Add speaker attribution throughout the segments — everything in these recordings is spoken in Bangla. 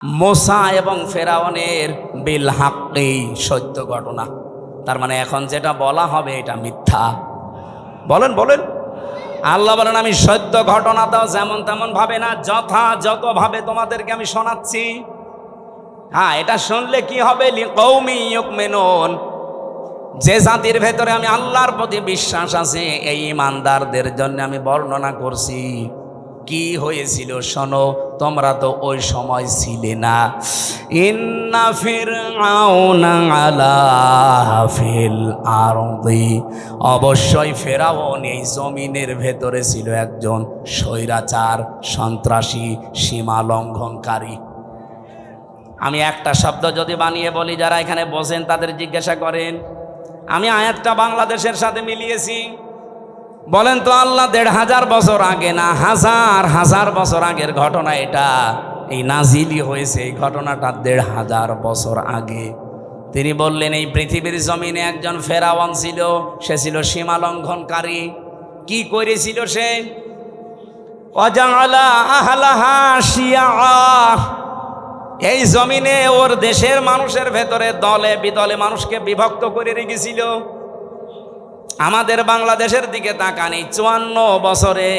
Speaker 1: মোসা এবং ফেরাউনের বিল হাক্কি সত্য ঘটনা। তার মানে এখন যেটা বলা হবে এটা মিথ্যা। বলেন বলেন। আল্লাহ বলেন আমি সত্য ঘটনাটাও যেমন তেমন ভাবে না, যথাযথভাবে তোমাদেরকে আমি শোনাচ্ছি। হ্যাঁ, এটা শুনলে কি হবে? লিকৌমি ইউমিনুন, যে জাতির ভেতরে আমি আল্লাহর প্রতি বিশ্বাস আছে এই ইমানদারদের জন্য আমি বর্ণনা করছি। কি হয়েছিল শোনো, তোমরা তো ওই সময় ছিলে না। ইন্না ফিরআউনা আলা ফিল আরদি, অবশ্যই ফেরাউন এই জমিনের ভেতরে ছিল একজন স্বৈরাচার, সন্ত্রাসী, সীমা লঙ্ঘনকারী। আমি একটা শব্দ যদি বানিয়ে বলি, যারা এখানে বসেন তাদের জিজ্ঞাসা করেন, আমি আয়াতটা বাংলাদেশের সাথে মিলিয়েছি। বলেন তো আল্লাহ ১৫০০ বছর আগে না হাজার হাজার বছর আগের ঘটনা এটা? এই নাজিলি হয়েছে এই ঘটনাটা ১৫০০ বছর আগে। তিনি বললেন এই পৃথিবীর জমিনে একজন ফেরাউন ছিল, সে ছিল সীমা লঙ্ঘনকারী। কি করেছিল সে? ওয়াজআলা আহলাহা শিয়া, এই জমিনে ওর দেশের মানুষের ভেতরে দলে বিদলে মানুষকে বিভক্ত করে রেখেছিল। আমাদের বাংলাদেশের দিকে তাকান, এই ৫৪ বছরে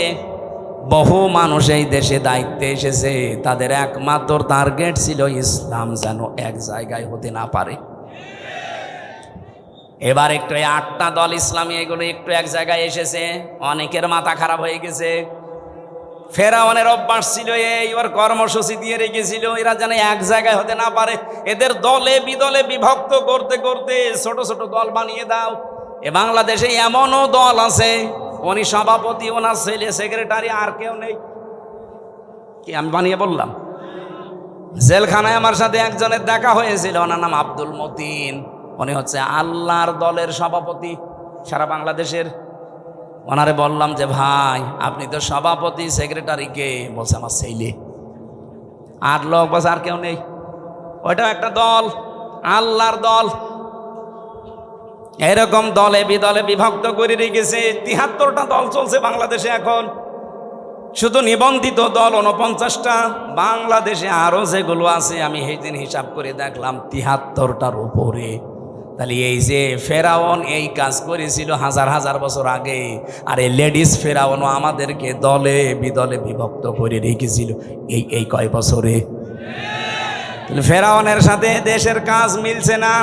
Speaker 1: বহু মানুষ এই দেশে দায়িত্বে এসেছে, তাদের একমাত্র টার্গেট ছিল ইসলাম যেন এক জায়গায় হতে না পারে। এবার একটু ৮টা দল ইসলামী এগুলো একটু এক জায়গায় এসেছে, অনেকের মাথা খারাপ হয়ে গেছে। ফেরাউনের অভ্যাস ছিল এই, ওর কর্মসূচি দিয়ে রেখেছিল এরা যেন এক জায়গায় হতে না পারে। এদের দলে বিদলে বিভক্ত করতে করতে ছোট ছোট দল বানিয়ে দাও। এ বাংলাদেশে এমনও দল আছে, উনি সভাপতি, ওনার ছেলে সেক্রেটারি, আর কেউ নেই। কি আমি বানিয়ে বললাম? জেলখানায় আমার সাথে একজনের দেখা হয়েছিল, ওনার নাম আব্দুল মতিন। উনি হচ্ছে আল্লাহর দলের সভাপতি সারা বাংলাদেশের। ওনারে বললাম যে ভাই আপনি তো সভাপতি, সেক্রেটারি কে? বলছে আমার ছেলে। ৮ লোক, বলছে আর কেউ নেই। ওইটাও একটা দল, আল্লাহর দল। এরকম দলে বিদলে বিভক্ত করে রেখেছে। ৭৩টা দল চলছে বাংলাদেশে এখন, শুধু নিবন্ধিত দল ৪৯টা। বাংলাদেশে আরো যেগুলো আছে আমি সেদিন হিসাব করে দেখলাম ৭৩টার উপরে। তাহলে এই যে ফেরাউন এই কাজ করেছিল হাজার হাজার বছর আগে, আর এই লেডিস ফেরাউনও আমাদেরকে দলে বিদলে বিভক্ত করে রেখেছিল এই কয় বছরে। ফেরাউনের সাথে দেশের কাজ মিলছে না।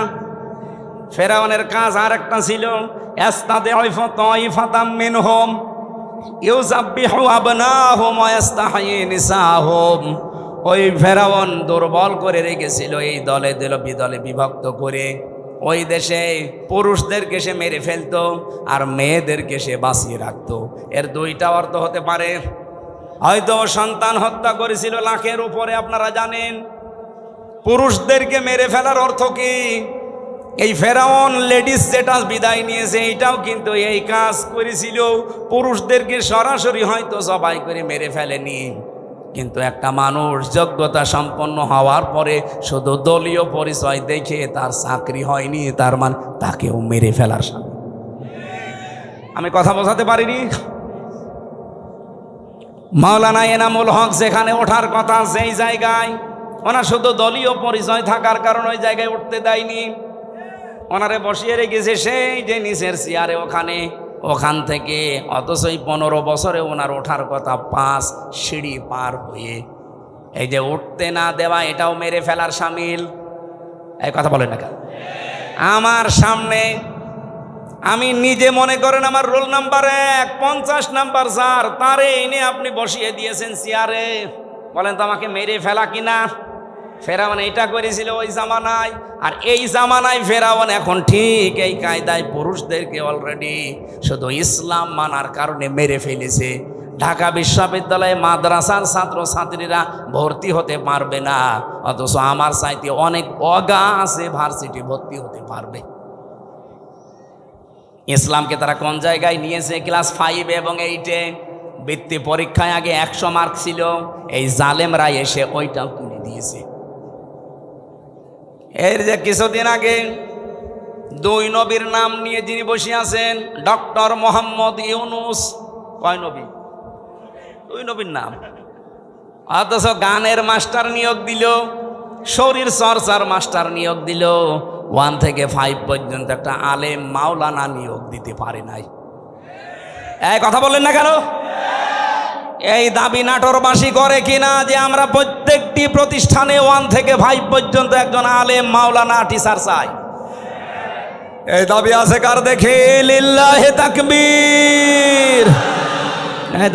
Speaker 1: ফেরাউনের কাজ আর একটা ছিল, ইস্তাদিফু তাইফাতাম মিনহুম ইউযাব্বিহু আবনাহুম ওয়া ইস্তাহয়ী নিসাহুম। ওই ফেরাউন দুর্বল করে রেখেছিল এই দলে দলে বিদলে বিভক্ত করে। ওই দেশে পুরুষদেরকে সে মেরে ফেলতো আর মেয়েদেরকে সে বাঁচিয়ে রাখতো। এর দুইটা অর্থ হতে পারে। হয়তো সন্তান হত্যা করেছিল লাখের উপরে, আপনারা জানেন। পুরুষদেরকে মেরে ফেলার অর্থ কি? এই ফেরাউন লেডিস যেটা বিদায় নিয়েছে এইটাও কিন্তু এই কাজ করেছিল। পুরুষদেরকে সরাসরি হয়তো জবাই করে মেরে ফেলেনি, কিন্তু একটা মানুষ যোগ্যতা সম্পন্ন হওয়ার পরে শুধু দলীয় পরিচয় দেখে তার চাকরি হয়নি, তার মানে তাকেও মেরে ফেলার সামনে। আমি কথা বোঝাতে পারিনি? মাওলানা এনামুল হক যেখানে ওঠার কথা সেই জায়গায় ওনার শুধু দলীয় পরিচয় থাকার কারণে ওই জায়গায় উঠতে দেয়নি, ওনারে বসিয়ে রেখেছে সেই যে নিচের চেয়ারে ওখান থেকে। অথচ 15 বছরে ওনার ওঠার কথা 5 সিঁড়ি পার হয়ে। এই যে উঠতে না দেওয়া এটাও মেরে ফেলার শামিল। এই কথা বলেন না কেন? আমার সামনে আমি নিজে মনে করেন আমার রোল নাম্বার 1, 50 নাম্বার যার, তারে এনে আপনি বসিয়ে দিয়েছেন চেয়ারে। বলেন তো আমাকে মেরে ফেলা কিনা? ফেরাউন এইটা করেছিল ওই জামানায়, আর এই জামানায় ফেরাউন এখন ঠিক এই কায়দায় পুরুষদেরকে অলরেডি শুধু ইসলাম মানার কারণে মেরে ফেলেছে। ঢাকা বিশ্ববিদ্যালয়ে মাদ্রাসার ছাত্র ছাত্রীরা ভর্তি হতে পারবে না, অথচ আমার চাইতে অনেক অগা আছে ভার্সিটি ভর্তি হতে পারবে। ইসলামকে তারা কোন জায়গায় নিয়েছে? ক্লাস 5 এবং 8-এ বৃত্তি পরীক্ষায় আগে 100 মার্ক ছিল, এই জালেমরা এসে ওইটাও তুলে দিয়েছে। এর যে কিছুদিন আগে 2 নবীর নাম নিয়ে যিনি বসে আছেন, ডক্টর মোহাম্মদ ইউনুস। কয় নবী? 2 নবীর নাম। অথচ গানের মাস্টার নিয়োগ দিল শরীর চর্চার মাস্টার নিয়োগ দিল, 1 থেকে 5 পর্যন্ত একটা আলেম মাওলানা নিয়োগ দিতে পারে নাই। এই কথা বললেন না কেন? এই দাবি নাটোরবাসী করে কিনা যে আমরা প্রত্যেকটি প্রতিষ্ঠানে 1 থেকে 5 পর্যন্ত একজন আলেম মাওলানা টিচার চাই? এই দাবি আছে কার? দেখে লিল্লাহি তাকবীর।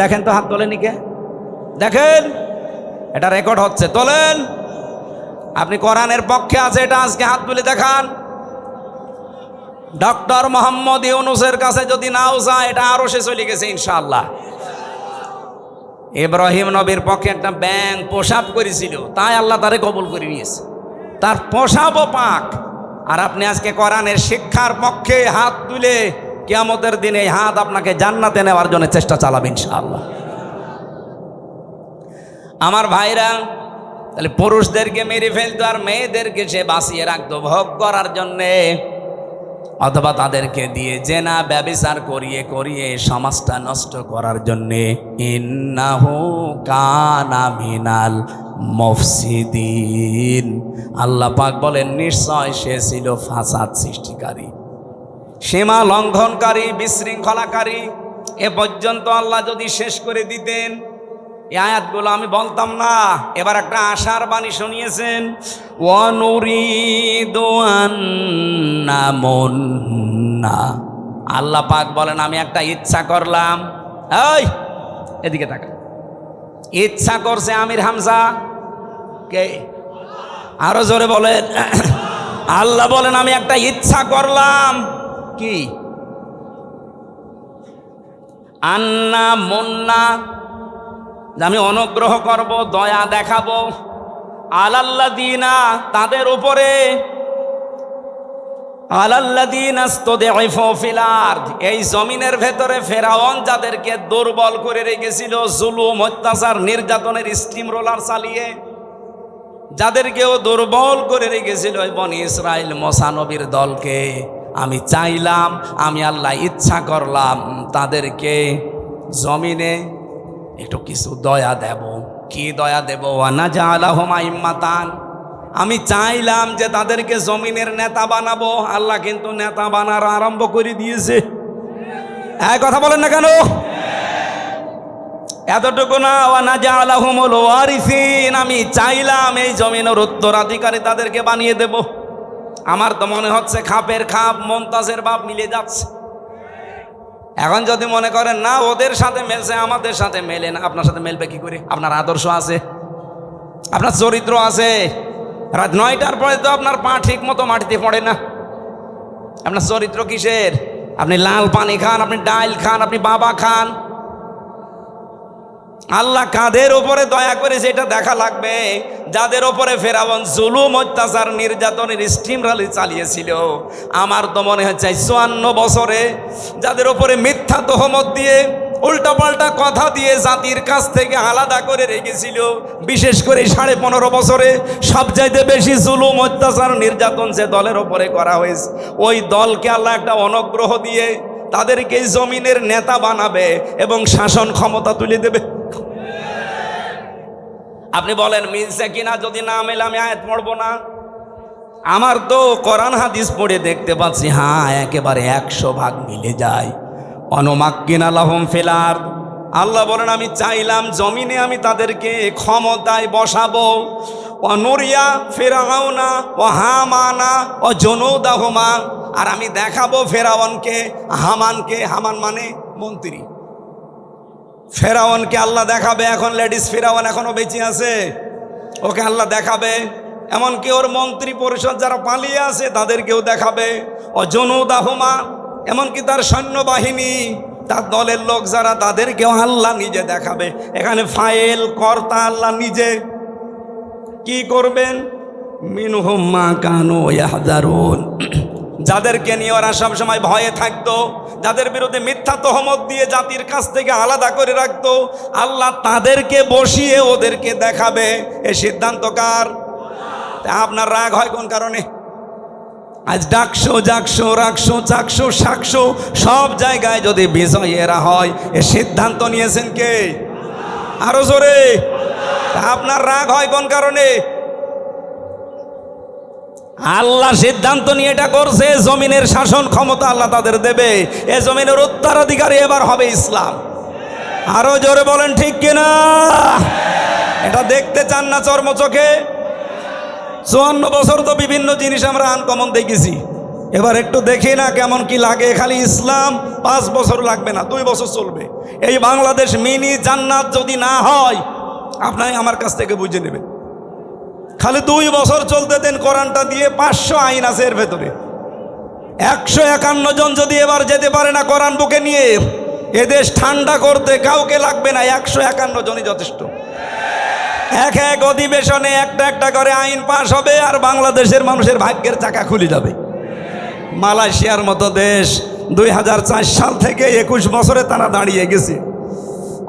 Speaker 1: দেখেন তো, হাত তোলেন কে? দেখেন, এটা রেকর্ড হচ্ছে, তোলেন। আপনি কোরআনের পক্ষে আছে এটা আজকে হাত তুলে দেখান। ডক্টর মোহাম্মদ ইউনূসের কাছে যদি নাও যায়, এটা আরো সে চলে গেছে ইনশাআল্লাহ। ইব্রাহিম নবীর পক্ষে একটা ব্যাঙ প্রসাব করেছিল, তাই আল্লাহ তারে কবুল করে নিয়েছে, তার প্রসাবও পাক। আর আপনি আজকে কোরআনের শিক্ষার পক্ষে হাত তুলে কিয়ামতের দিনে এই হাত আপনাকে জান্নাতে নেওয়ার জন্য চেষ্টা চালাবেন ইনশাআল্লাহ। আমার ভাইরা, তাহলে পুরুষদেরকে মেরে ফেলতো আর মেয়েদেরকে সে বাঁচিয়ে রাখতো ভোগ করার জন্যে, অথবা তাদেরকে দিয়ে জেনা ব্যভিচার করিয়ে করিয়ে সমাজটা নষ্ট করার জন্যে। ইন্নাহু কানা মিনাল মুফসিদিন। আল্লাহ পাক বলেন নিশ্চয় সে ছিল ফাসাদ সৃষ্টিকারী, সীমা লঙ্ঘনকারী, বিশৃঙ্খলাকারী। এ পর্যন্ত আল্লাহ যদি শেষ করে দিতেন, এই আয়াতগুলো আমি বলতাম না। এবার একটা আশার বাণী শুনিয়েছেন, ওয়ানুরিদু আন্নামুন্না। আল্লাহ পাক বলেন আমি একটা ইচ্ছা করলাম। এই এদিকে তাকা, ইচ্ছা করছে আমির হামজা কে? আরো জোরে বলেন। আল্লাহ বলেন আমি একটা ইচ্ছা করলাম। কি? আন্না মুন্না, আমি অনুগ্রহ করব, দয়া দেখাবো। আলাল্লাযীনা, তাদের উপরে। আলাল্লাযীনা ইসতাদঈফু ফিল আরদ, এই জমিনের ভেতরে ফেরাউন যাদেরকে দুর্বল করে রেখেছিল, জুলুম, অত্যাচার, নির্যাতনের স্টিম রোলার চালিয়ে যাদেরকেও দুর্বল করে রেখেছিল ওই বনি ইসরাইল মুসা নবীর দলকে, আমি চাইলাম, আমি আল্লাহ ইচ্ছা করলাম তাদেরকে জমিনে একটু কিছু দয়া দেব। কি দয়া দেব? ওয়ানাজআলাহুম আইম্মাতান, আমি চাইলাম যে তাদেরকে জমিনের নেতা বানাবো। আল্লাহ কিন্তু নেতা বানার আরম্ভ করে দিয়েছে। হ্যাঁ, কথা বলেন না কেন? এতটুকু না, ওয়ানাজআলাহুমুল ওয়ারিসিন, আমি চাইলাম এই জমিনের উত্তরাধিকারী তাদেরকে বানিয়ে দেব। আমার তো মনে হচ্ছে খাপের খাপ মুমতাজের বাপ মিলে যাচ্ছে। এখন যদি মনে করেন না ওদের সাথে মেলছে, আমাদের সাথে মেলে না, আপনার সাথে মেলবে কি করে? আপনার আদর্শ আছে, আপনার চরিত্র আছে। রাত 9টার পরে তো আপনার পা ঠিক মতো মাটিতে পড়ে না। আপনার চরিত্র কিসের? আপনি লাল পানি খান, আপনি ডাল খান, আপনি বাবা খান। আল্লাহ কাদের উপরে দয়া করেছে এটা দেখা লাগবে। যাদের উপরে ফেরাউন জুলুম, অত্যাচার, নির্যাতনের স্টিম রালি চালিয়েছিল, আমার তো মনে হচ্ছে 54 বছরে যাদের উপরে মিথ্যা তহমত দিয়ে, উল্টাপাল্টা কথা দিয়ে জাতির কাছ থেকে আলাদা করে রেখেছিল, বিশেষ করে 15.5 বছরে সবচাইতে বেশি জুলুম, অত্যাচার, নির্যাতন যে দলের ওপরে করা হয়েছে, ওই দলকে আল্লাহ একটা অনুগ্রহ দিয়ে তাদেরকে জমিনের নেতা বানাবে এবং শাসন ক্ষমতা তুলে দেবে। আপনি বলেন মিলছে কিনা? যদি না মেলে আমি আয়াত পড়বো না। আমার তো কোরআন হাদিস পড়ে দেখতে পাচ্ছি, হ্যাঁ একেবারে 100% মিলে যায়। অনুমাক্কিনা লাহুম ফিল আরদ, আল্লাহ বলেন আমি চাইলাম জমিনে আমি তাদেরকে ক্ষমতায় বসাবো। অনুরিয়া ফিরআউনা ও হামানা ও জুনুদাহুমা, আর আমি দেখাবো ফেরাউনকে, হামানকে, হামান মানে মন্ত্রী, ফেরাউনকে আল্লাহ দেখাবে। এখন লেডিস ফেরাউন এখনো বেঁচে আছে, ওকে আল্লাহ দেখাবে। এমনকি ওর মন্ত্রী পরিষদ যারা পালিয়ে আছে তাদেরকেও দেখাবে। ও জুনুদাহুমা, এমনকি তার সৈন্যবাহিনী, তার দলের লোক যারা, তাদেরকেও আল্লাহ নিজে দেখাবে। এখানে ফাইল কর্তা আল্লাহ নিজে। কি করবেন? মিনহুম মা কানু ইয়াহযারুন, যাদেরকে নিয়ে ওরা সবসময় ভয়ে থাকতো, যাদের বিরুদ্ধে মিথ্যা তহমত দিয়ে জাতির কাছ থেকে আলাদা করে রাখতো, আল্লাহ তাদেরকে বসিয়ে ওদেরকে দেখাবে। এই সিদ্ধান্ত কার? আপনার রাগ হয় কোন কারণে? আজ ডাকশো, জাকশো, রাখশো, চাকশো, শাকশো, সব জায়গায় যদি বিজয়েরা হয়, এ সিদ্ধান্ত নিয়েছেন কে? আরো জোরে। আপনার রাগ হয় কোন কারণে? আল্লাহ সিদ্ধান্ত নিয়ে এটা করছে, জমিনের শাসন ক্ষমতা আল্লাহ তাদের দেবে। এ জমিনের উত্তরাধিকারী এবার হবে ইসলাম। আরো জোরে বলেন ঠিক কিনা? এটা দেখতে চান না চর্ম চোখে? 54 বছর তো বিভিন্ন জিনিস আমরা আনকমন দেখেছি, এবার একটু দেখি না কেমন কি লাগে। খালি ইসলাম 5 বছর লাগবে না, 2 বছর চলবে। এই বাংলাদেশ মিনি জান্নাত যদি না হয়, আপনি আমার কাছ থেকে বুঝে নেবেন। খালি 2 বছর চলতে দেন কোরআনটা দিয়ে। 500 আইন আছে এর ভেতরে। 151 জন যদি এবার যেতে পারে না কোরআন বুকে নিয়ে, এদেশ ঠান্ডা করতে কাউকে লাগবে না, 151 জনই যথেষ্ট। এক এক অধিবেশনে একটা একটা করে আইন পাশ হবে, আর বাংলাদেশের মানুষের ভাগ্যের চাকা খুলে যাবে। মালয়েশিয়ার মতো দেশ 2004 সাল থেকে 21 বছরে তারা দাঁড়িয়ে গেছে,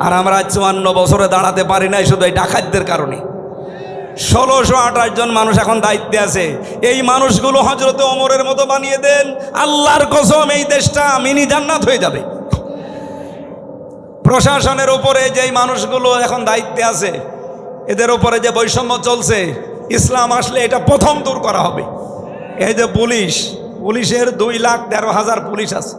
Speaker 1: আর আমরা 54 বছরে দাঁড়াতে পারি নাই, শুধু এই ডাকাতদের কারণে। 1628 জন মানুষ এখন দায়িত্বে আছে। এই মানুষগুলো হযরত ওমরের মতো বানিয়ে দেন, আল্লাহর কসম এই দেশটা মিনি জান্নাত হয়ে যাবে। প্রশাসনের উপরে যেই মানুষগুলো এখন দায়িত্বে আছে, এদের উপরে যে বৈষম্য চলছে, ইসলাম আসলে এটা প্রথম দূর করা হবে। এই যে পুলিশের 2,13,000 পুলিশ আছে।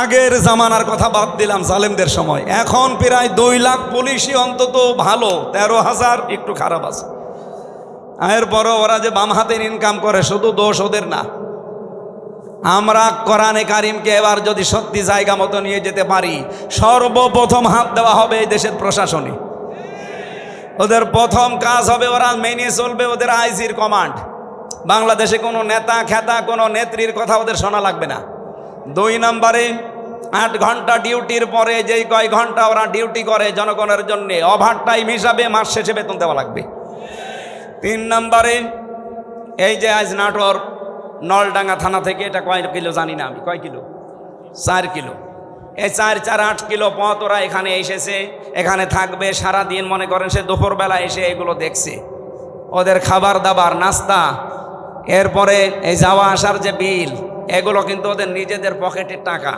Speaker 1: আগের জামানার কথা বাদ দিলাম, জালেমদের সময়। এখন প্রায় 2 লাখ পুলিশই অন্তত ভালো, 13,000 একটু খারাপ আছে। এরপরও ওরা যে বাম হাতের ইনকাম করে, শুধু দোষ ওদের না। আমরা কোরআনে কারিমকে এবার যদি সত্যি জায়গা মতো নিয়ে যেতে পারি, সর্বপ্রথম হাত দেওয়া হবে এই দেশের প্রশাসনে। ওদের প্রথম কাজ হবে, ওরা মেনে চলবে ওদের আইজির কমান্ড। বাংলাদেশে কোনো নেতা খেতা কোনো নেত্রীর কথা ওদের শোনা লাগবে না। 2 নম্বরে 8 ঘন্টা ডিউটির পরে যেই কয় ঘন্টা ওরা ডিউটি করে জনগণের জন্য, ওভার টাইম হিসাবে মাস শেষে বেতন দেওয়া লাগবে। 3 নম্বরে এই যে আজ নাটোর নলডাঙ্গা থানা থেকে, এটা কয় কিলো জানি না আমি, কয় কিলো? 4 কিলো। এই 4-8 কিলো পথ ওরা এখানে এসেছে, এখানে থাকবে সারাদিন। মনে করেন সে দুপুরবেলা এসে এগুলো দেখছে, ওদের খাবার দাবার নাস্তা, এরপরে এই যাওয়া আসার যে বিল, এগুলো কিন্তু ওদের নিজেদের পকেটের টাকা।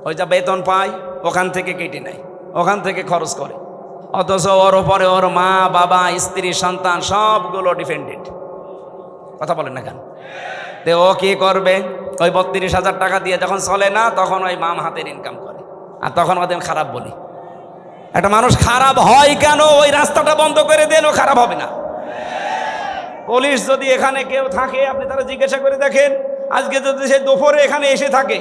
Speaker 1: ওই যা বেতন পায় ওখান থেকে কেটে নেয়, ওখান থেকে খরচ করে। অথচ ওর ওপরে ওর মা বাবা স্ত্রী সন্তান সবগুলো ডিপেন্ডেন্ট। কথা বলেন না কেন? তো ও কি করবে? ওই 32,000 টাকা দিয়ে যখন চলে না, তখন ওই মাম হাতের ইনকাম করে, আর তখন ওদের খারাপ বলি। একটা মানুষ খারাপ হয় কেন? ওই রাস্তাটা বন্ধ করে দেন, ও খারাপ হবে না। পুলিশ যদি এখানে কেউ থাকে, আপনি তারা জিজ্ঞাসা করে দেখেন, আজকে যদি সে দুপুরে এখানে এসে থাকে,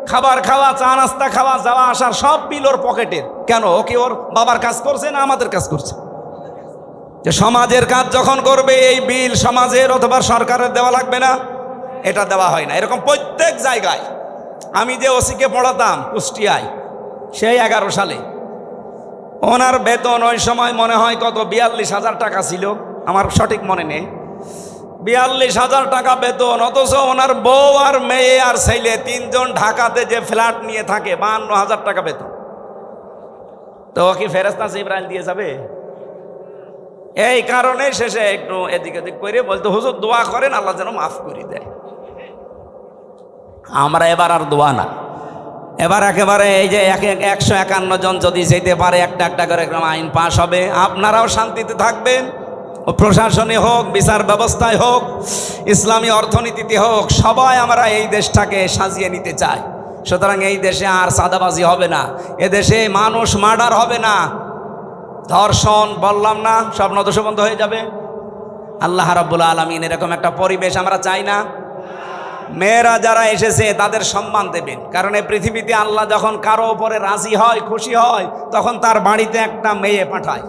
Speaker 1: খাবার খাওয়া, চা নাস্তা খাওয়া, যাওয়া আসার সব বিল ওর পকেটের। কেন? ও কি ওর বাবার কাজ করছে না আমাদের কাজ করছে? যে সমাজের কাজ যখন করবে, এই বিল সমাজের অথবা সরকারের দেওয়া লাগবে না? এটা দেওয়া হয় না। এরকম প্রত্যেক জায়গায়। আমি যে ওসিকে পড়াতাম কুষ্টিয়ায়, সেই 11 সালে, ওনার বেতন ওই সময় মনে হয় কত 42,000 টাকা ছিল, আমার সঠিক মনে নেই। 42,000 টাকা বেতন, অথচ ওনার বউ আর মেয়ে আর ছেলে 3 জন ঢাকাতে যে ফ্ল্যাট নিয়ে থাকে, 52,000 টাকা বেতন। তো কি ফেরেশতা জিবরাইল দিয়ে যাবে? এই কারণে শেষে একটু এদিক ওদিক করে বলতে, হুজুর দোয়া করেন আল্লাহ যেন মাফ করে দেয়। আমরা এবার আর দোয়া না, এবার একেবারে এই যে 151 জন যদি যেতে পারে, একটা একটা করে আইন পাশ হবে, আপনারাও শান্তিতে থাকবেন। প্রশাসনে হোক, বিচার ব্যবস্থায় হোক, ইসলামী অর্থনীতিতে হোক, সবাই আমরা এই দেশটাকে সাজিয়ে নিতে চাই। সুতরাং এই দেশে আর চাঁদাবাজি হবে না, এদেশে মানুষ মার্ডার হবে না, ধর্ষণ বললাম না, সব নদশবন্ধ হয়ে যাবে। আল্লাহ রাব্বুল আলামিন এরকম একটা পরিবেশ আমরা চাই না। মেয়েরা যারা এসেছে তাদের সম্মান দেবেন, কারণ এই পৃথিবীতে আল্লাহ যখন কারো উপরে রাজি হয়, খুশি হয়, তখন তার বাড়িতে একটা মেয়ে পাঠায়।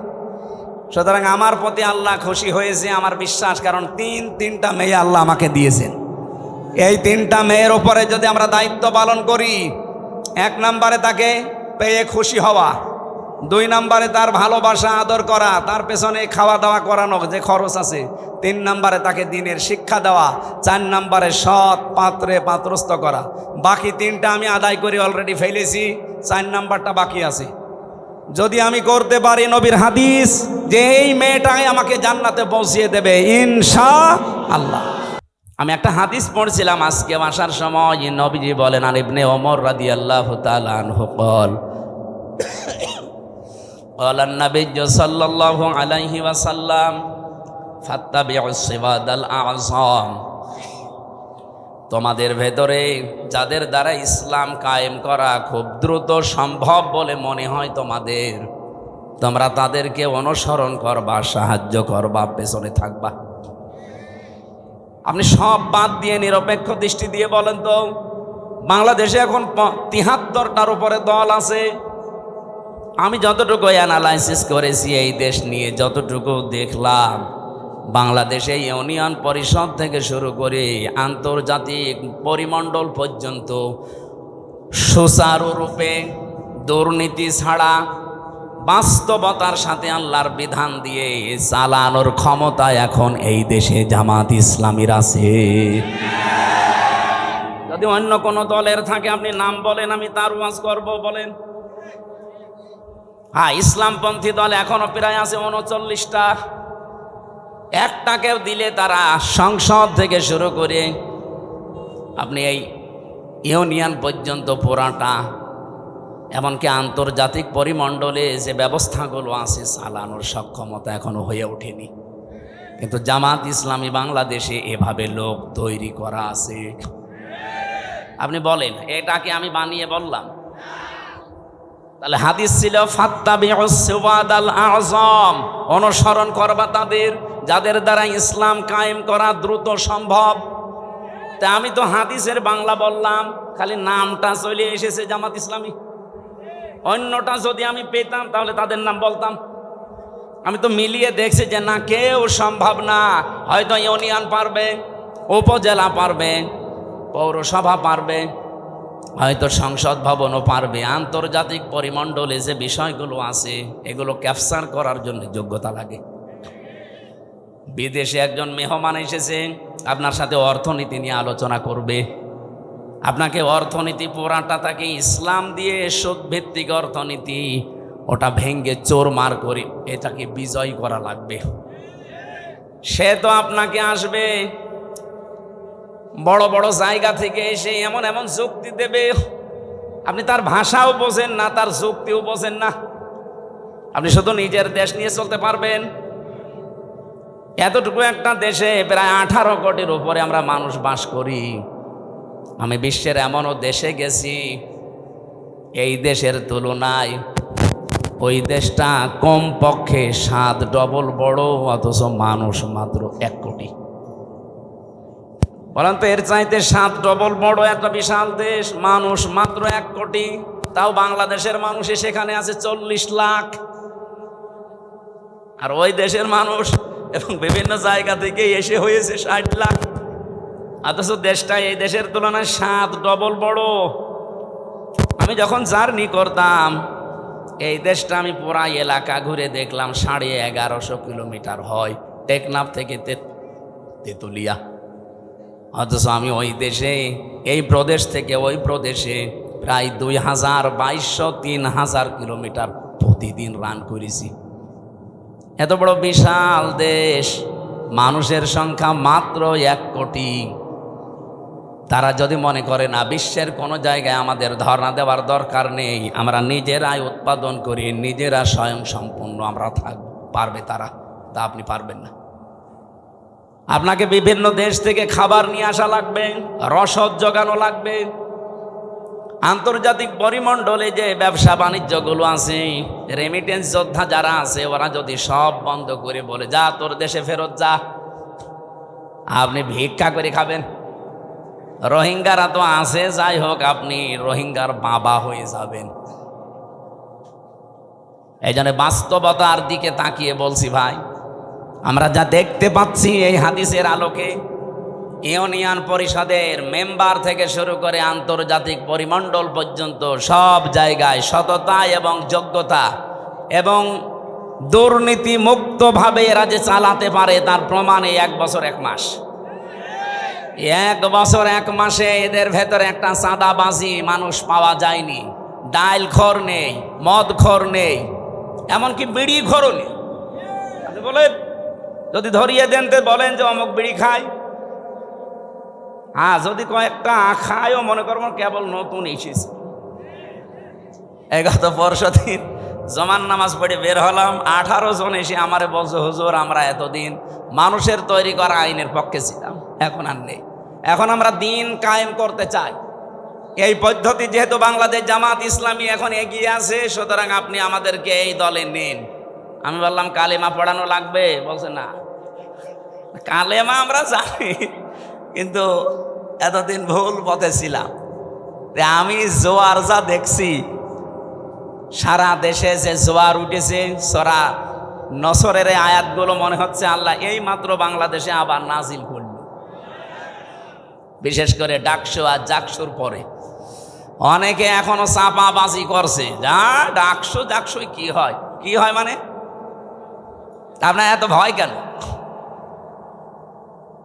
Speaker 1: সুতরাং আমার প্রতি আল্লাহ খুশি হয়েছে, আমার বিশ্বাস, কারণ তিনটা মেয়ে আল্লাহ আমাকে দিয়েছেন। এই 3টা মেয়ের উপরে যদি আমরা দায়িত্ব পালন করি, 1 নম্বরে তাকে পেয়ে খুশি হওয়া, 2 নম্বরে তার ভালোবাসা আদর করা, তার পেছনে খাওয়া দাওয়া করানো যে খরচ আছে, 3 নম্বরে তাকে দিনের শিক্ষা দেওয়া, 4 নম্বরে সৎ পাত্রে পাত্রস্থ করা। বাকি 3টা আমি আদায় করে অলরেডি ফেলেছি, 4 নম্বরটা বাকি আছে। যদি আমি করতে পারি, নবীর হাদিস যে এই মেয়েটাই আমাকে জান্নাতে পৌঁছিয়ে দেবে ইনশাআল্লাহ। আমি একটা হাদিস পড়ছিলাম আজকে আসার সময়, নবীজি বলেন, আর ইবনে ওমর রাদিয়াল্লাহু তাআলা আনহু قال قال النبي صلى الله عليه وسلم ফাত্তাবিউস সিরাতাল আযম। তোমাদের ভেতরে যাদের দ্বারা ইসলাম কায়েম করা খুব দ্রুত সম্ভব বলে মনে হয় তোমাদের, তোমরা তাদেরকে অনুসরণ করবা, সাহায্য করবা, পেছনে থাকবা। আপনি সব বাদ দিয়ে নিরপেক্ষ দৃষ্টি দিয়ে বলেন তো, বাংলাদেশে এখন ৭৩টার উপরে দল আছে। আমি যতটুকু অ্যানালাইসিস করেছি এই দেশ নিয়ে, যতটুকু দেখলাম, বাংলাদেশে ইউনিয়ন পরিষদ থেকে শুরু করে আন্তর্জাতিক পরিমণ্ডল পর্যন্ত সুচারুরূপে দুর্নীতি ছাড়া বাস্তবতার সাথে আল্লাহর বিধান দিয়ে চালানোর ক্ষমতা এখন এই দেশে জামাত ইসলামীর আছে। যদি অন্য কোনো দলের থাকে আপনি নাম বলেন, আমি তার ওয়াজ করব, বলেন। হ্যাঁ, ইসলামপন্থী দল এখনো প্রায় আছে ৩৯টা। একটাকেও দিলে তারা সংসদ থেকে শুরু করে আপনি এই ইউনিয়ন পর্যন্ত পুরাটা, এমনকি আন্তর্জাতিক পরিমণ্ডলে যে ব্যবস্থাগুলো আছে চালানোর সক্ষমতা এখনো হয়ে ওঠেনি। কিন্তু জামাত ইসলামী বাংলাদেশে এভাবে লোক তৈরি করা আছে। আপনি বলেন, এটাকে আমি বানিয়ে বললাম? তাহলে হাদিস ছিল ফাত্তাবিউস সিরাতাল আযম, অনুসরণ করবা তাদের যাদের দ্বারা ইসলাম কায়েম করা দ্রুত সম্ভব। তা আমি তো হাদিসের বাংলা বললাম, খালি নামটা চলে এসেছে জামাত ইসলামী। অন্যটা যদি আমি পেতাম তাহলে তাদের নাম বলতাম। আমি তো মিলিয়ে দেখছি যে না, কেউ সম্ভব না। হয়তো ইউনিয়ন পারবে, উপজেলা পারবে, পৌরসভা পারবে, হয়তো সংসদ ভবনও পারবে। আন্তর্জাতিক পরিমণ্ডলে যে বিষয়গুলো আছে এগুলো ক্যাপচার করার জন্য যোগ্যতা লাগে। বিদেশে একজন মেহমান এসেছে, আপনার সাথে অর্থনীতি নিয়ে আলোচনা করবে। আপনাকে অর্থনীতি পুরাটা তাকে ইসলাম দিয়ে সুদ ভিত্তিক অর্থনীতি, ওটা ভেঙ্গে চোরমার করে এটাকে বিজয় করা লাগবে। সে তো আপনাকে আসবে বড় বড় জায়গা থেকে এসে এমন এমন যুক্তি দেবে, আপনি তার ভাষাও বোঝেন না, তার যুক্তিও বোঝেন না। আপনি শুধু নিজের দেশ নিয়ে চলতে পারবেন। এতটুকু একটা দেশে প্রায় 18 কোটির উপরে আমরা মানুষ বাস করি। আমি বিশ্বের এমনও দেশে গেছি, এই দেশের তুলনায় ওই দেশটা কমপক্ষে 7 ডবল বড়, অথচ মানুষ মাত্র 1 কোটি। বলেন তো, এর চাইতে 7 ডবল বড় একটা বিশাল দেশ, মানুষ মাত্র 1 কোটি। তাও বাংলাদেশের মানুষ সেখানে আছে 40 লাখ। আর ওই দেশের মানুষ এবং বিভিন্ন জায়গা থেকে এসে হয়েছে 60 লাখ। অথচ দেশটা এই দেশের তুলনায় 7 ডবল বড়। আমি যখন জার্নি করতাম এই দেশটা, আমি পুরা এলাকা ঘুরে দেখলাম 1150 কিলোমিটার হয় টেকনাফ থেকে তেতুলিয়া। অথচ আমি ওই দেশে, এই প্রদেশ থেকে ওই প্রদেশে প্রায় 2200-3000 কিলোমিটার প্রতিদিন রান করেছি। এত বড় বিশাল দেশ, মানুষের সংখ্যা মাত্র 1 কোটি। তারা যদি মনে করে না বিশ্বের কোনো জায়গায় আমাদের ধর্ণা দেওয়ার দরকার নেই, আমরা নিজেরাই উৎপাদন করি, নিজেরা স্বয়ং সম্পূর্ণ আমরা থাকব, পারবে তারা? তা আপনি পারবেন না। আপনাকে বিভিন্ন দেশ থেকে খাবার নিয়ে আসা লাগবে, রসদ জোগানো লাগবে। আন্তর্জাতিক পরিমণ্ডলে যে ব্যবসা বাণিজ্যগুলো আছে, রেমিটেন্স যোদ্ধা যারা আছে, ওরা যদি সব বন্ধ করে বলে যা তোর দেশে ফেরত যা, আপনি ভিক্ষা করে খাবেন। রোহিঙ্গারা তো আছে, যাই হোক, আপনি রোহিঙ্গার বাবা হয়ে যাবেন। এই জন্য বাস্তবতার দিকে তাকিয়ে বলছি ভাই, আমরা যা দেখতে পাচ্ছি এই হাদিসের আলোকে, ইউনিয়ন পরিষদের মেম্বার থেকে শুরু করে আন্তর্জাতিক পরিমণ্ডল পর্যন্ত সব জায়গায় সততা এবং যোগ্যতা এবং দুর্নীতি মুক্তভাবে এরা যে চালাতে পারে তার প্রমাণে 1 বছর 1 মাস। 1 বছর 1 মাসে এদের ভেতরে একটা চাঁদাবাজি মানুষ পাওয়া যায়নি। ডাইল খোর নেই, মদ খোর নেই, এমনকি বিড়ি খোরও নেই। আপনি বলেন, যদি ধরিয়ে দেন তো বলেন যে অমুক বিড়ি খায়। হ্যাঁ, যদি কয়েকটা খায়ও মনে করবো কেবল নতুন এসেছে। গত পরশুদিন জমান নামাজ পড়ে বের হলাম, 18 জন এসে আমারে বলছে, হুজুর আমরা এতদিন মানুষের তৈরি করা আইনের পক্ষে ছিলাম, এখন আর নেই, এখন আমরা দিন কায়েম করতে চাই। এই পদ্ধতি যেহেতু বাংলাদেশ জামাত ইসলামী এখন এগিয়ে আছে, সুতরাং আপনি আমাদেরকে এই দলে নিন। আমি বললাম কালেমা পড়ানো লাগবে? বলছে না, কালেমা আমরা জানি, কিন্তু এতদিন ভুল পথে ছিলাম। আমি জোয়ার যা দেখছি, সারা দেশে যে জোয়ার উঠেছে, সরা নসরের আয়াতগুলো মনে হচ্ছে আল্লাহ এই মাত্র বাংলাদেশে আবার নাজিল করল, বিশেষ করে ডাকসু আর জাকসুর পরে। অনেকে এখনো চাপাবাজি করছে, যা ডাকসু জাকসু কি হয়, কি হয় মানে আপনার এত ভয় কেন?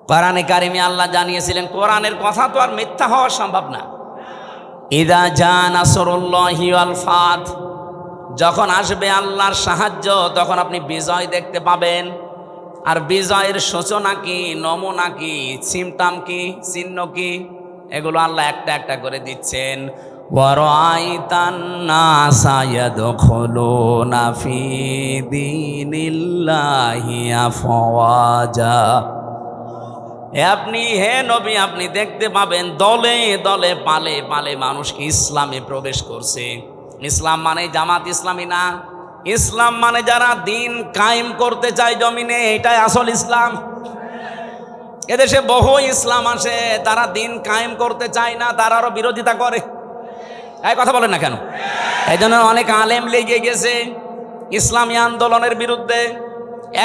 Speaker 1: কোরআনে কারিমে আল্লাহ জানিয়েছিলেন, কোরআনের কথা তো আর মিথ্যা হওয়া সম্ভব না। ইদা জা নাসরুল্লাহি ওয়াল ফাত, যখন আসবে আল্লাহর সাহায্য, তখন আপনি বিজয় দেখতে পাবেন। আর বিজয়ের সূচনা কি, নমুনা কি, সিমটাম কি, চিহ্ন কি, এগুলো আল্লাহ একটা একটা করে দিচ্ছেন। ওয়ারাআইতান নাসা ইয়াদখুলুনা ফি দীনিল্লাহি আফওয়াজা, আপনি হে নবী আপনি দেখতে পাবেন দলে দলে পালে পালে মানুষকে ইসলামে প্রবেশ করছে। ইসলাম মানে জামাত ইসলামী না, ইসলাম মানে যারা দিন কায়েম করতে চায় জমিনে, এটাই আসল ইসলাম। এদেশে বহু ইসলাম আসে, তারা দিন কায়েম করতে চায় না, তারা আরো বিরোধিতা করে। এই কথা বলেন না কেন? এই জন্য অনেক আলেম লেগে গেছে ইসলামী আন্দোলনের বিরুদ্ধে।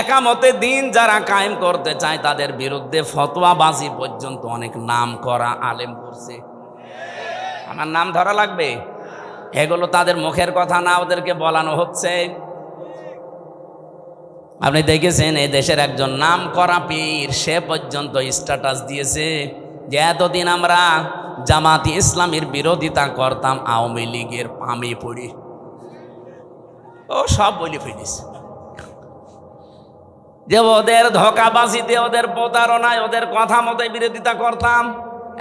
Speaker 1: একামতে দিন যারা কায়েম করতে চায় তাদের বিরুদ্ধে ফতোয়াবাজি পর্যন্ত অনেক নাম করা আলেম করছে। আমার নাম ধরা লাগবে? এগুলো তাদের মুখের কথা না, ওদেরকে বলানো হচ্ছে। আপনি দেখেছেন এই দেশের একজন নাম করা পীর, সে পর্যন্ত স্ট্যাটাস দিয়েছে যে এতদিন আমরা জামাতি ইসলামীর বিরোধিতা করতাম, আওয়ামী লীগের পামে পড়ি। ও সব বলে ফেলিস যে ওদের ধোঁকাবাজিতে, ওদের প্রতারণায়, ওদের কথা মতো বিরোধিতা করতাম।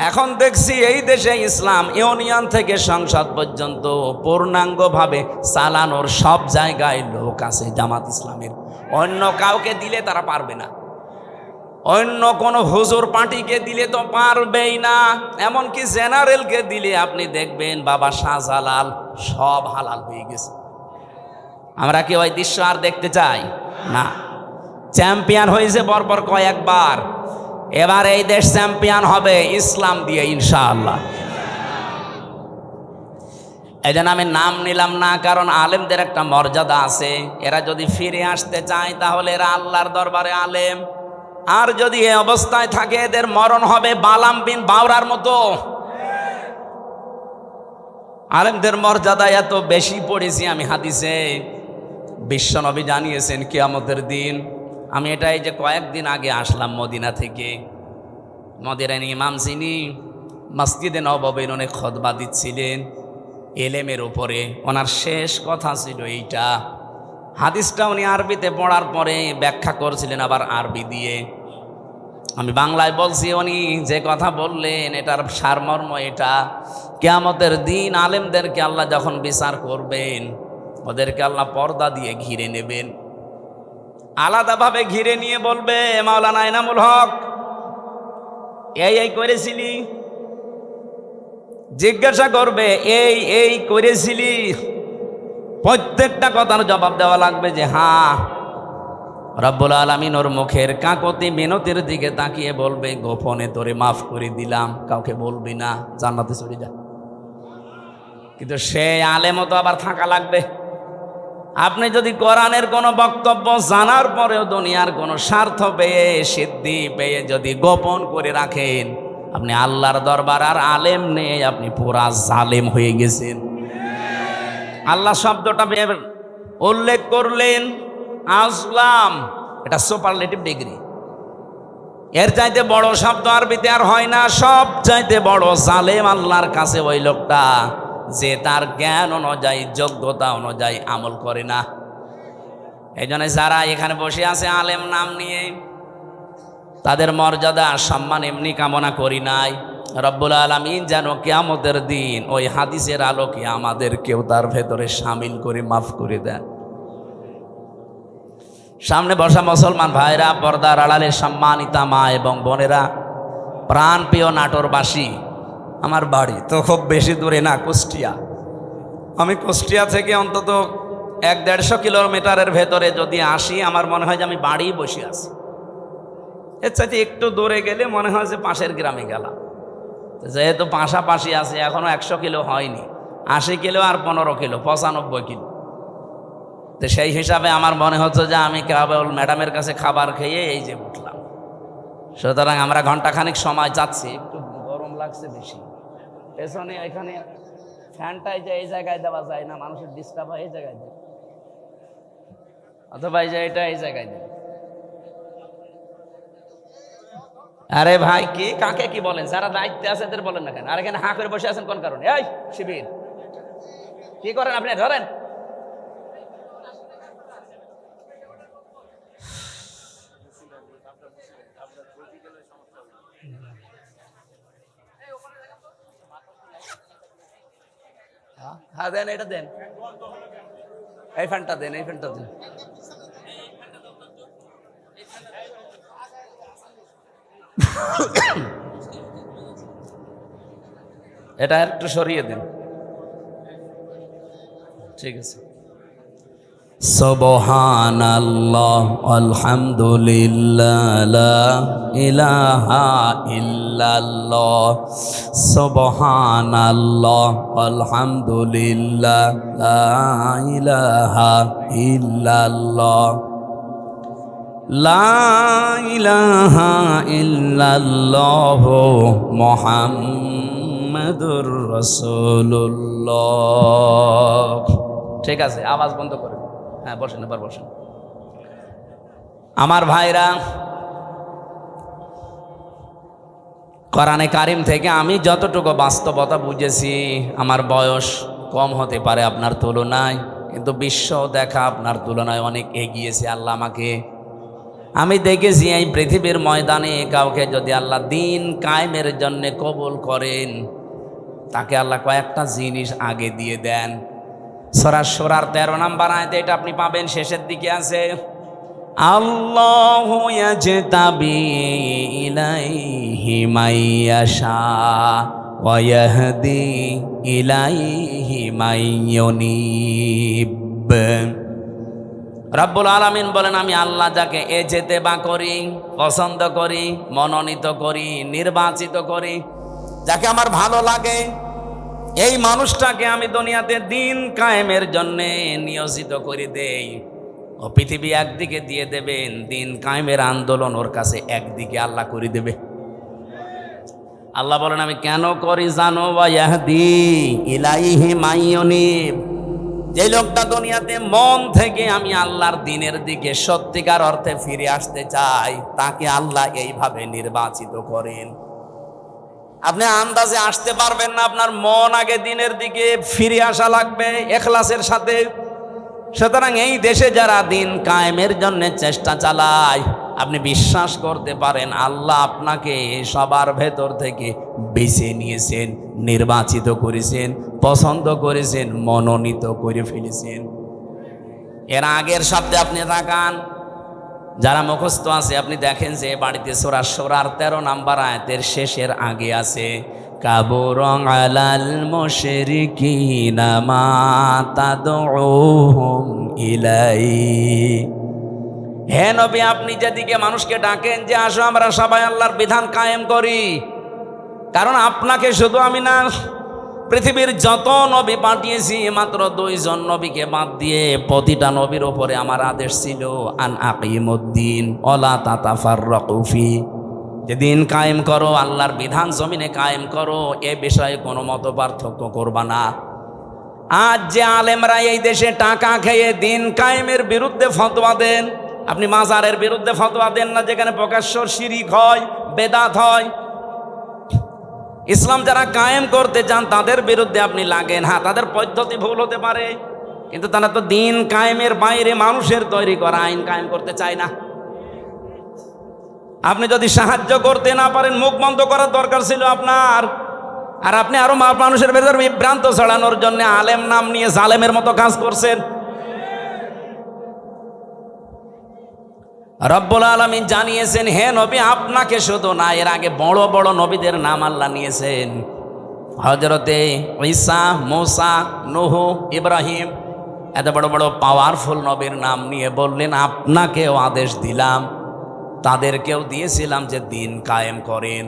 Speaker 1: এখন দেখছি এই দেশে ইসলাম ইউনিয়ন থেকে সংসদ পর্যন্ত পূর্ণাঙ্গভাবে চালানোর সব জায়গায় লোক আছে জামাত ইসলামের। অন্য কাউকে দিলে তারা পারবে না, অন্য কোনো হুজুর পার্টিকে দিলে তো পারবেই না। এমনকি জেনারেলকে দিলে আপনি দেখবেন বাবা শাহজালাল সব হালাল হয়ে গেছে। আমরা কি ওই দৃশ্য আর দেখতে চাই না? চ্যাম্পিয়ন হয়েছে পরপর কয়েকবার, এবার এই দেশ চ্যাম্পিয়ন হবে ইসলাম দিয়ে ইনশাআল্লাহ। এই জন্য আমি নাম নিলাম না, কারণ আলেমদের একটা মর্যাদা আছে। এরা যদি ফিরে আসতে চায় তাহলে এরা আল্লাহর দরবারে আলেম, আর যদি এই অবস্থায় থাকে এদের মরণ হবে বালাম বিন বাওরার মতো। আলেমদের মর্যাদা এত বেশি পড়েছি আমি হাদিসে, বিশ্বনবী জানিয়েছেন কিয়ামতের দিন। আমি এটা এই যে কয়েকদিন আগে আসলাম মদিনা থেকে, মদিনার ইমাম যিনি মসজিদে নববীর অনেক খুতবা দিচ্ছিলেন এলেমের উপরে, ওনার শেষ কথা ছিল এইটা। হাদিসটা উনি আরবিতে পড়ার পরে ব্যাখ্যা করছিলেন আবার আরবি দিয়ে। আমি বাংলায় বলছি, উনি যে কথা বললেন এটার সারমর্ম এটা, কিয়ামতের দিন আলেমদেরকে আল্লাহ যখন বিচার করবেন, ওদেরকে আল্লাহ পর্দা দিয়ে ঘিরে নেবেন, আলাদাভাবে ঘিরে নিয়ে বলবে, মাওলানা এনামুল হক এই করেছিলি, জিজ্ঞাসা করবে এই করেছিলি, প্রত্যেকটা কথার জবাব দেওয়া লাগবে যে হ্যাঁ। রব্বুল আলামিন ওর মুখের কাকতি মিনতির দিকে তাকিয়ে বলবে, গোপনে তোরে মাফ করে দিলাম, কাউকে বলবি না, জান্নাতে চলে যা। কিন্তু সে আলেমও তো আবার থাকা লাগবে। আপনি যদি কোরআনের কোনো বক্তব্য জানার পরেও দুনিয়ার কোনো স্বার্থ পেয়ে, সিদ্ধি পেয়ে যদি গোপন করে রাখেন, আপনি আল্লাহর দরবার আর আলেম নেই, আপনি পুরা জালেম হয়ে গেছেন। আল্লাহ শব্দটা উল্লেখ করলেন আসলাম, এটা সুপারলেটিভ ডিগ্রি। এর চাইতে বড় শব্দ আরবিতে আর হয় না। সব চাইতে বড় জালেম আল্লাহর কাছে ওই লোকটা যে তার জ্ঞান অনুযায়ী, যোগ্যতা অনুযায়ী আমল করে না। এই জন্য যারা এখানে বসে আছে আলেম নাম নিয়ে, তাদের মর্যাদা সম্মান এমনি কামনা করি নাই, রব্বুল আলামিন যেন কিয়ামতের দিন ওই হাদিসের আলোকে আমাদেরকেও তার ভেতরে শামিল করে মাফ করে দেন। সামনে বসা মুসলমান ভাইরা, পর্দার আড়ালে সম্মানিতা মা এবং বোনেরা, প্রাণপ্রিয় নাটোরবাসী, আমার বাড়ি তো খুব বেশি দূরে না, কুষ্টিয়া। আমি কুষ্টিয়া থেকে অন্তত 1-150 কিলোমিটারের ভেতরে যদি আসি, আমার মনে হয় যে আমি বাড়ি বসে আছি। এর চাইতে একটু দূরে গেলে মনে হয় যে পাশের গ্রামে গেলাম। যেহেতু পাশাপাশি আছে, এখনো 100 কিলো হয়নি, 80 কিলো আর 15 কিলো, 95 কিলো। তো সেই হিসাবে আমার মনে হচ্ছে যে আমি কেবল ম্যাডামের কাছে খাবার খেয়ে এই যে উঠলাম। সুতরাং আমরা ঘন্টাখানিক সময় যাচ্ছি। একটু গরম লাগছে বেশি, পেছনে এখানে ফ্যানটাই যে এই জায়গায় দেওয়া যায় না, মানুষের ডিস্টার্ব হয়, এই জায়গায় দেয়, অথবা এই যে এটা এই জায়গায় দেয়। আরে ভাই, কি কাকে কি বলেন? যারা দায়িত্বে আছে এদের বলেন না কেন? আর এখানে হাঁ করে বসে আছেন কোন কারণে? এই শিবির কি করেন আপনি? ধরেন। হ্যাঁ দেন, এটা দেন, এই ফ্যানটা দেন, এই ফ্যানটা দেন। এটা একটু সরিয়ে দেন, ঠিক আছে। সুবহানাল্লাহ আলহামদুলিল্লাহ লা ইলাহা ইল্লাল্লাহ, সুবহানাল্লাহ আলহামদুলিল্লাহ লা ইলাহা ইল্লাল্লাহ, লা ইলাহা ইল্লাল্লাহ মুহাম্মাদুর রাসূলুল্লাহ। ঠিক আছে, আওয়াজ বন্ধ করেন। হ্যাঁ বসেন, এবার বসেন। আমার ভাইরা, কোরআনে কারিম থেকে আমি যতটুকু বাস্তবতা বুঝেছি, আমার বয়স কম হতে পারে আপনার তুলনায়, কিন্তু বিশ্ব দেখা আপনার তুলনায় অনেক এগিয়েছে আল্লাহ আমাকে। আমি দেখেছি এই পৃথিবীর ময়দানে কাউকে যদি আল্লাহ দিন কায়েমের জন্য কবুল করেন, তাকে আল্লাহ কয়েকটা জিনিস আগে দিয়ে দেন। সূরা শূরার 13 নম্বর আয়াতে এটা আপনি পাবেন, শেষের দিকে আছে, আল্লাহু ইয়াজতাবি ইলাইহি মাইয়াশা ওয়া ইয়াহদি ইলাইহি মাইয়ুনিব। রব্বুল আলামিন বলেন, আমি আল্লাহ যাকে এজেতেবা করি, পছন্দ করি, মনোনীত করি, নির্বাচিত করি, যাকে আমার ভালো লাগে, এই মানুষটাকে আমি দুনিয়াতে দিন কায়েমের জন্য নিয়োজিত করে দেই। ও পৃথিবী একদিকে দিয়ে দেবেন, দিন কায়েমের আন্দোলন ওর কাছে একদিকে আল্লাহ করে দেবে। আল্লাহ বলেন, আমি কেন করি জানো? ওয়া ইয়াহদি ইলাইহি মাইয়ুনিব। যে লোকটা দুনিয়াতে মন থেকে আমি আল্লাহর দিনের দিকে সত্যিকার অর্থে ফিরে আসতে চাই, তাকে আল্লাহ এইভাবে নির্বাচিত করেন। আপনি আন্দাজে আসতে পারবেন না, আপনার মন আগে দিনের দিকে ফিরে আসা লাগবে ইখলাসের সাথে। সুতরাং এই দেশে যারা দিন কায়েমের জন্য চেষ্টা চালায়, আপনি বিশ্বাস করতে পারেন আল্লাহ আপনাকে সবার ভেতর থেকে বেছে নিয়েছেন, নির্বাচিত করেছেন, পছন্দ করেছেন, মনোনীত করে ফেলেছেন। এর আগের শব্দে আপনি তাকান, যারা মুখস্থ আছে আপনি দেখেন যে বাড়িতে সূরা শূরার 13 নম্বর আয়াতের শেষের আগে আছে, কাবুরন আলাল মুশরিকিনা মা তাদউহুম ইলাই। হে নবী, আপনি যেদিকে মানুষকে ডাকেন যে আসো আমরা সবাই আল্লাহর বিধান কায়েম করি, কারণ আপনাকে শুধু আমি না, পৃথিবীর যত নবী পাঠিয়েছি মাত্র 2 জন নবীকে বাদ দিয়ে প্রতিটা নবীর উপরে আমার আদেশ ছিল, আন আকিমুদ্দিন ওয়ালা তাতাফাররাকু ফি, যে দিন কায়েম করো, আল্লাহর বিধান জমিনে কায়েম করো, এ বিষয়ে কোনো মত পার্থক্য করবা না। আজ যে আলেমরা এই দেশে টাকা খেয়ে দিন কায়েমের বিরুদ্ধে ফতোয়া দেন, আপনি মাজারের বিরুদ্ধে ফতোয়া দেন না, যেখানে প্রকাশ্য শিরিক হয়, বেদাত হয়। ইসলাম যারা কায়েম করতে চান তাদের বিরুদ্ধে আপনি লাগেন। হ্যাঁ, তাদের পদ্ধতি ভুল হতে পারে, কিন্তু তারা তো দিন কায়েমের বাইরে মানুষের তৈরি করা আইন কায়েম করতে চায় না। আপনি যদি সাহায্য করতে না পারেন, মুখ বন্ধ করার দরকার ছিল আপনার। আর আপনি আরো মানুষের ভেতর বিভ্রান্ত ছড়ানোর জন্য আলেম নাম নিয়ে জালেমের মতো কাজ করছেন। রব্বুল আলামিন জানিয়েছেন, হে নবী, আপনাকে শুধু না, এর আগে বড় বড় নবীদের নাম আল্লাহ নিয়েছেন। হযরতে ঈসা, মূসা, নূহ, ইব্রাহিম, এত বড় বড় পাওয়ারফুল নবীর নাম নিয়ে বললেন আপনাকেও আদেশ দিলাম, তাদেরকেও দিয়েছিলাম যে দিন কায়েম করেন,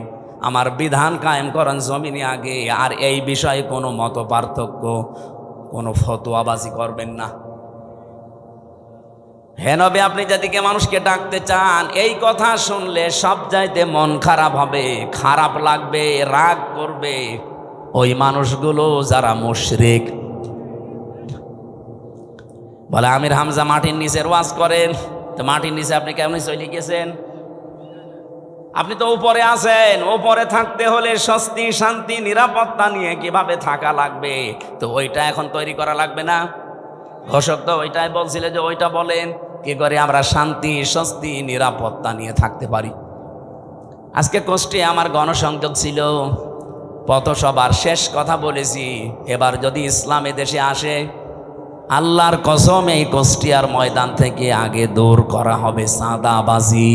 Speaker 1: আমার বিধান কায়েম করেন জমিনে আগে। আর এই বিষয়ে কোনো মত পার্থক্য, কোনো ফতোয়াবাজি করবেন না। হে নবী, আপনি যেদিকে মানুষকে ডাকতে চান, এই কথা শুনলে সব চাইতে মন খারাপ হবে, খারাপ লাগবে, রাগ করবে ওই মানুষগুলো যারা মুশরিক। বলে আমির হামজা মাটির নিচের ওয়াজ করেন, তো মাটির নিচে আপনি কেমন চলে গেছেন? আপনি তো উপরে আছেন, উপরে থাকতে হলে স্বস্তি, শান্তি, নিরাপত্তা নিয়ে কিভাবে থাকা লাগবে, তো ওইটা এখন তৈরি করা লাগবে না? ঘোষক তো ওইটাই বলছিল যে ওইটা বলেন, কি করে আমরা শান্তি, স্বস্তি, নিরাপত্তা নিয়ে থাকতে পারি। আজকে কোষ্ঠী আমার গণসংযোগ ছিল, পথসভার শেষ কথা বলেছি, এবার যদি ইসলাম দেশে আসে, আল্লাহর কসম এই কুষ্টিয়ার ময়দান থেকে আগে দূর করা হবে চাঁদাবাজি।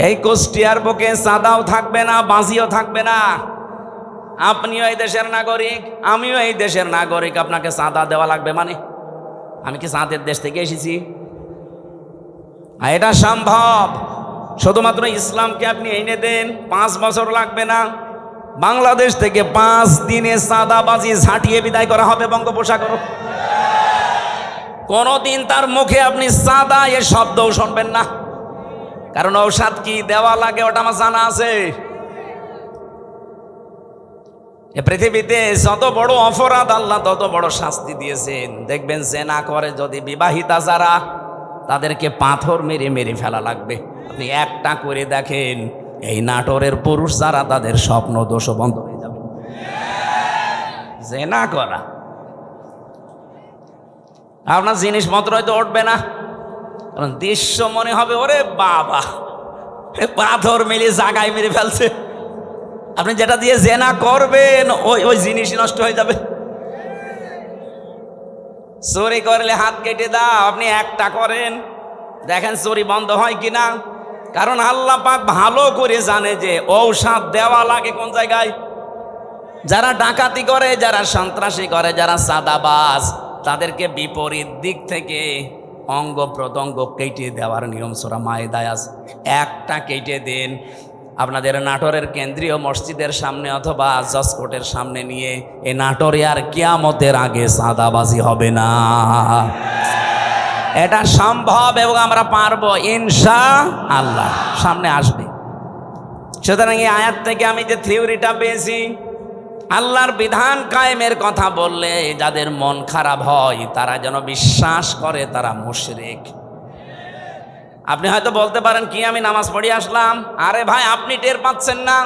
Speaker 1: এই কুষ্টিয়ার বুকে চাঁদাও থাকবে না, বাজিও থাকবে না। আপনিও এই দেশের নাগরিক, আমিও এই দেশের নাগরিক, আপনাকে চাঁদা দেওয়া লাগবে মানে? আমি কি চাঁদের দেশ থেকে এসেছি? এটা সম্ভব, শুধুমাত্র ইসলামকে আপনি এনে দেন, 5 বছর লাগবে না। বাংলাদেশ থেকে 5 দিনে চাঁদাবাজি ঝাঁটিয়ে বিদায় করা হবে বঙ্গোপসাগর। কোনদিন তার মুখে আপনি চাঁদা এ শব্দও শুনবেন না, কারণ ঔষধ কি দেওয়া লাগে ওটা আমার জানা আছে। এ পৃথিবীতে যত বড় অপরাধ আল্লাহ তত বড় শাস্তি দিয়েছেন। দেখবেন জেনা করে যদি বিবাহিতা যারা, তাদেরকে পাথর মেরে মেরে ফেলা লাগবে। আপনি একটা করে দেখেন, এই নাটোরের পুরুষ যারা, তাদের স্বপ্ন দোষ বন্ধ হয়ে যাবে। জেনা করা, আপনার জিনিসপত্র হয়তো উঠবে না, কারণ দৃশ্য মনে হবে ওরে বাবা, পাথর মেরে জাগায় মেরে ফেলছে। আপনি যেটা দিয়ে জেনা করবেন ওই জিনিসই নষ্ট হয়ে যাবে। চুরি করলে হাত কেটে দাও, আপনি একটা করেন, দেখেন চুরি বন্ধ হয় কিনা। কারণ আল্লাহ পাক ভালো করে জানে যে ঔষধ দেওয়া লাগে কোন জায়গায়। যারা ডাকাতি করে, যারা সন্ত্রাসী করে, যারা চাঁদাবাজ, তাদেরকে বিপরীত দিক থেকে অঙ্গ প্রত্যঙ্গ কেটে দেওয়ার নিয়ম সূরা মায়েদায় আছে। একটা কেটে দেন, আপনাদের নাটোরের কেন্দ্রীয় মসজিদের সামনে অথবা জজ কোর্টের সামনে নিয়ে, এই নাটোরে আর কিয়ামতের আগে চাঁদাবাজি হবে না। এটা সম্ভব এবং আমরা পারবো ইনশাআল্লাহ, সামনে আসবে। সুতরাং এই আয়াত থেকে আমি যে থিওরিটা পেয়েছি, আল্লাহর বিধান কায়েমের কথা বললে যাদের মন খারাপ হয়, তারা যেন বিশ্বাস করে তারা মুশরিক। আপনি হয়তো বলতে পারেন কি আমি নামাজ পড়ে আসলাম, আরে ভাই আপনি টের পাচ্ছেন না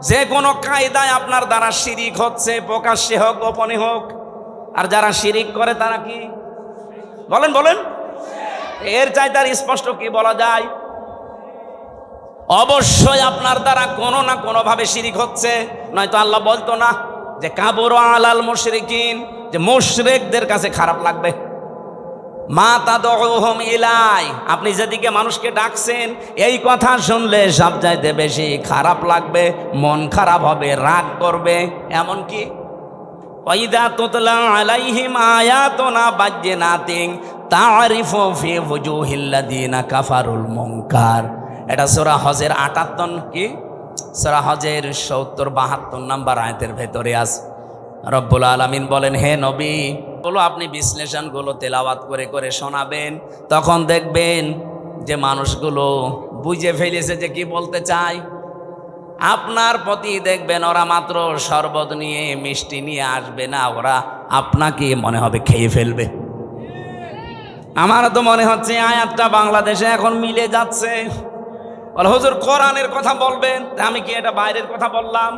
Speaker 1: যে কোনো কায়দায় আপনার দ্বারা শিরিক হচ্ছে, প্রকাশ্যে হোক গোপনে হোক। আর যারা শিরিক করে তারা কি বলেন বলেন, এর চাইতে আর স্পষ্ট কি বলা যায়? অবশ্যই আপনার দ্বারা কোনো না কোনোভাবে শিরিক হচ্ছে, নয়তো আল্লাহ বলতো না যে কাবুর আলাল মুশরিকিন, যে মুশরিকদের কাছে খারাপ লাগবে। মা তাদউহুম ইলাই, আপনি যেদিকে মানুষকে ডাকছেন, এই কথা শুনলে সব চাইতে বেশি খারাপ লাগবে, মন খারাপ হবে, রাগ করবে। এমনকি ওয়াইদা তুতলা আলাইহিম আয়াতুনা বাজ্জিনাতিন তারিফু ফি ওয়ুহিল্লাযিনা কাফারুল মুনকার। এটা সূরা হজের 58 কি সূরা হজের 70-72 নাম্বার আয়াতের ভেতরে আছে। রব্বুল আলামিন বলেন, হে নবী, বলো আপনি বিশ্লেষণগুলো তেলাওয়াত করে করে শোনাবেন, তখন দেখবেন যে মানুষগুলো বুঝে ফেলেছে যে কি বলতে চায়। আপনার প্রতি দেখবেন ওরা মাত্র শরবত নিয়ে, মিষ্টি নিয়ে আসবে না, ওরা আপনাকে মনে হবে খেয়ে ফেলবে। আমার তো মনে হচ্ছে আয়াতটা বাংলাদেশে এখন মিলে যাচ্ছে। বলে হুজুর কোরআনের কথা বলবেন, আমি কি এটা বাইরের কথা বললাম?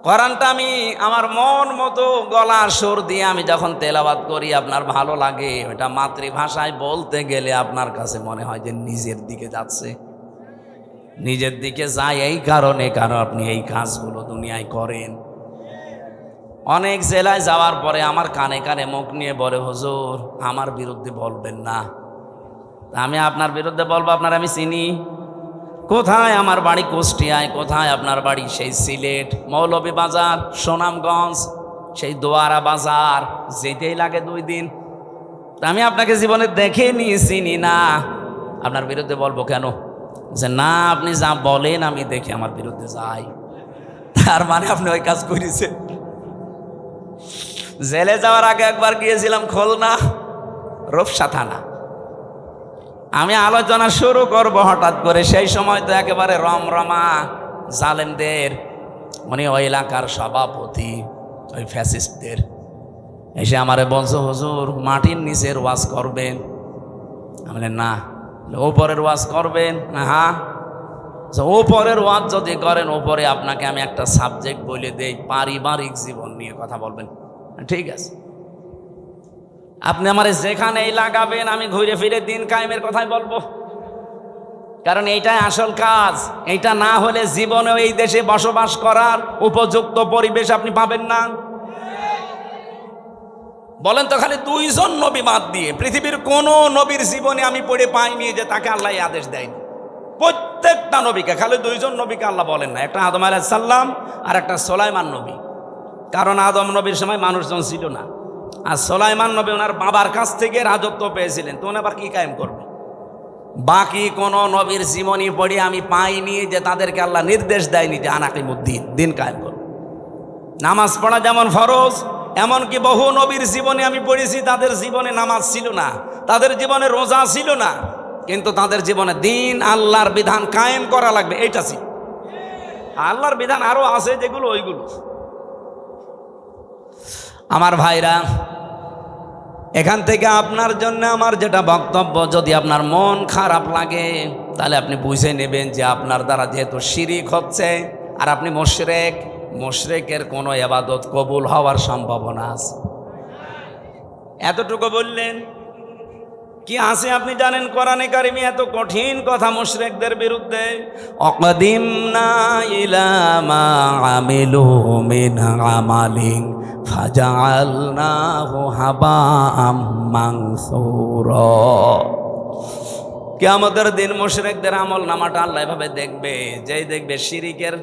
Speaker 1: কোরআনটা আমি আমার মন মতো গলা সুর দিয়ে আমি যখন তেলাওয়াত করি আপনার ভালো লাগে, ওটা মাতৃভাষায় বলতে গেলে আপনার কাছে মনে হয় যে নিজের দিকে যাচ্ছে। নিজের দিকে যায় এই কারণে, কারণ আপনি এই কাজগুলো দুনিয়ায় করেন। অনেক জেলায় যাওয়ার পরে আমার কানে কানে মুখ নিয়ে বলে, হুজুর আমার বিরুদ্ধে বলবেন না। আমি আপনার বিরুদ্ধে বলবো? আপনার আমি চিনি? কোথায় আমার বাড়ি কুষ্টিয়ায়, কোথায় আপনার বাড়ি সেই সিলেট, মৌলভীবাজার, সুনামগঞ্জ, সেই দোয়ারা বাজার, যেতেই লাগে 2 দিন। আমি আপনাকে জীবনে দেখিনি, চিনি না, আপনার বিরুদ্ধে বলবো কেন? যে না, আপনি যা বলেন আমি দেখি আমার বিরুদ্ধে যাই। তার মানে আপনি ওই কাজ করেছেন। জেলে যাওয়ার আগে একবার গিয়েছিলাম খুলনা রূপসা থানা। আমি আলোচনা শুরু করব হঠাৎ করে, সেই সময় তো একেবারে রমরমা জালেমদের, উনি ওই এলাকার সভাপতি, ওই ফ্যাসিস্টদের এসে আমারে বলছো, হুজুর মাটির নিচের ওয়াজ করবেন? আমি বললাম না। ওপরের ওয়াজ করবেন? না। হ্যাঁ। ওপরের ওয়াজ যদি করেন, ওপরে আপনাকে আমি একটা সাবজেক্ট বলে দেই, পারিবারিক জীবন নিয়ে কথা বলবেন। ঠিক আছে, আপনি আমারে যেখানেই লাগাবেন আমি ঘুরে ফিরে দিন কায়েমের কথাই বলবো, কারণ এইটাই আসল কাজ। এইটা না হলে জীবনে এই দেশে বসবাস করার উপযুক্ত পরিবেশ আপনি পাবেন না। বলেন তো, খালি 2 জন নবী বাদ দিয়ে পৃথিবীর কোন নবীর জীবনে আমি পড়ে পাইনি যে তাকে আল্লাহ আদেশ দেয়নি। প্রত্যেকটা নবীকে, খালি 2 জন নবীকে আল্লাহ বলেন না, একটা আদম আলাইহিস সালাম আর একটা সুলাইমান নবী। কারণ আদম নবীর সময় মানুষজন ছিল না, আর সুলাইমান নবী ওনার বাবার কাছ থেকে রাজত্ব পেয়েছিলেন, তো উনি আবার কি কায়েম করবে? বাকি কোন নবীর জীবনী পড়ে আমি পাইনি যে তাদেরকে আল্লাহ নির্দেশ দেয়নি যে আনাকিমুদ্দিন, দিন কায়েম করবে। নামাজ পড়া যেমন ফরজ, এমনকি বহু নবীর জীবনে আমি পড়েছি তাদের জীবনে নামাজ ছিল না, তাদের জীবনে রোজা ছিল না, কিন্তু তাদের জীবনে দিন, আল্লাহর বিধান কায়েম করা লাগবে, এইটা ছিল। আল্লাহর বিধান আরো আছে যেগুলো, ওইগুলো। আমার ভাইরা, এখান থেকে আপনার জন্য আমার যেটা বক্তব্য, যদি আপনার মন খারাপ লাগে তাহলে আপনি বুঝে নেবেন যে আপনার দ্বারা যেহেতু শিরিক হচ্ছে আর আপনি মুশরিক, মুশরিকের কোনো ইবাদত কবুল হওয়ার সম্ভাবনা আছে। এতটুকু বললেন কি আছে আপনি জানেন? কোরআনে কারিমে এত কঠিন কথা মুশরিকদের বিরুদ্ধে, অকদিমনা ইলা মা আমিলু মিন আমালিন ফাজআলনাহু হাবাআম মানসুরা। কিয়ামতের দিন মুশরিকদের আমল নামাটা আল্লাহ এভাবে দেখবে, যেই দেখবে শিরিকের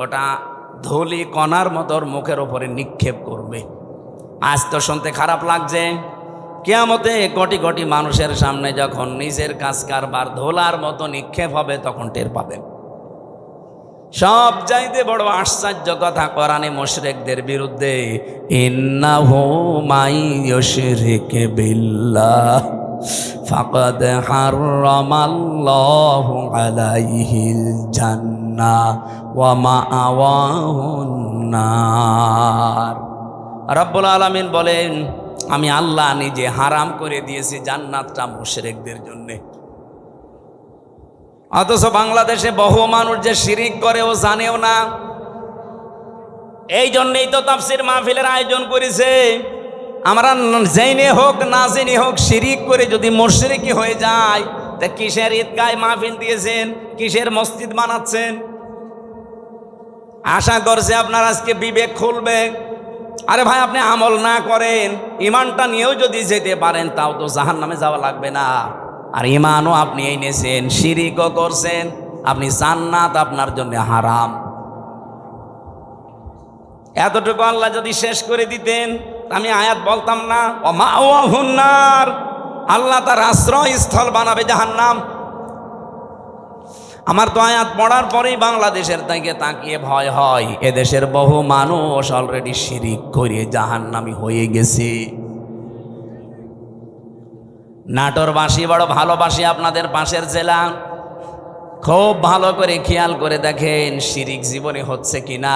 Speaker 1: ওটা ধুলি কণার মতো মুখের উপরে নিক্ষেপ করবে। আজ তো শুনতে খারাপ লাগছে, কিয়ামতে কোটি কোটি মানুষের সামনে যখন নিজের কাজ কারবার ধোলার মতো নিক্ষেপ হবে, তখন টের পাবেন। সব চাইতে বড় আশ্চর্য কথা কোরআনে মুশরিকদের বিরুদ্ধে, ইন্নাহু মাই ইউশরিক বিল্লাহ ফাকাদ হারামাল্লাহু আলাইহিল জান্নাহ ওয়া মাআওয়াহুন নার। রব্বুল আলামিন বলেন, আমি আল্লাহ নিজে হারাম করে দিয়েছি জান্নাতটা মুশরিকদের জন্যে। অথচ বাংলাদেশে বহু মানুষ যে শিরিক করে ও জানেও না। এই জন্যই তো তাফসীর মাহফিলের আয়োজন করেছে। আমরা জেনে হোক না জেনে হোক, শিরিক করে যদি মুশরিকি হয়ে যায়, তা কিসের ঈদগায় মাহফিল দিয়েছেন, কিসের মসজিদ বানাচ্ছেন? আশা করছে আপনার আজকে বিবেক খুলবে। আরে ভাই, আপনি আমল না করেন, ইমানটা নিয়েও যদি যেতে পারেন, তাও তো জাহান্নামে যাওয়া লাগবে না। আর ইমানও আপনি এনেছেন, শিরিকও করছেন, আপনি জান্নাত আপনার জন্য হারাম। এতটুকু আল্লাহ যদি শেষ করে দিতেন, আমি আয়াত বলতাম না, ও মাওয়াহুন নার, আল্লাহ তার আশ্রয়স্থল বানাবে জাহান্নাম। আমার তো আয়াত পড়ার পরেই বাংলাদেশের দিকে তাকিয়ে ভয় হয়, এদেশের বহু মানুষ অলরেডি শিরিক করে জাহান্নামী হয়ে গেছে। নাটোরবাসী বড় ভালোবাসি আপনাদের পাশের জেলা, খুব ভালো করে খেয়াল করে দেখেন শিরিক জীবনে হচ্ছে কিনা।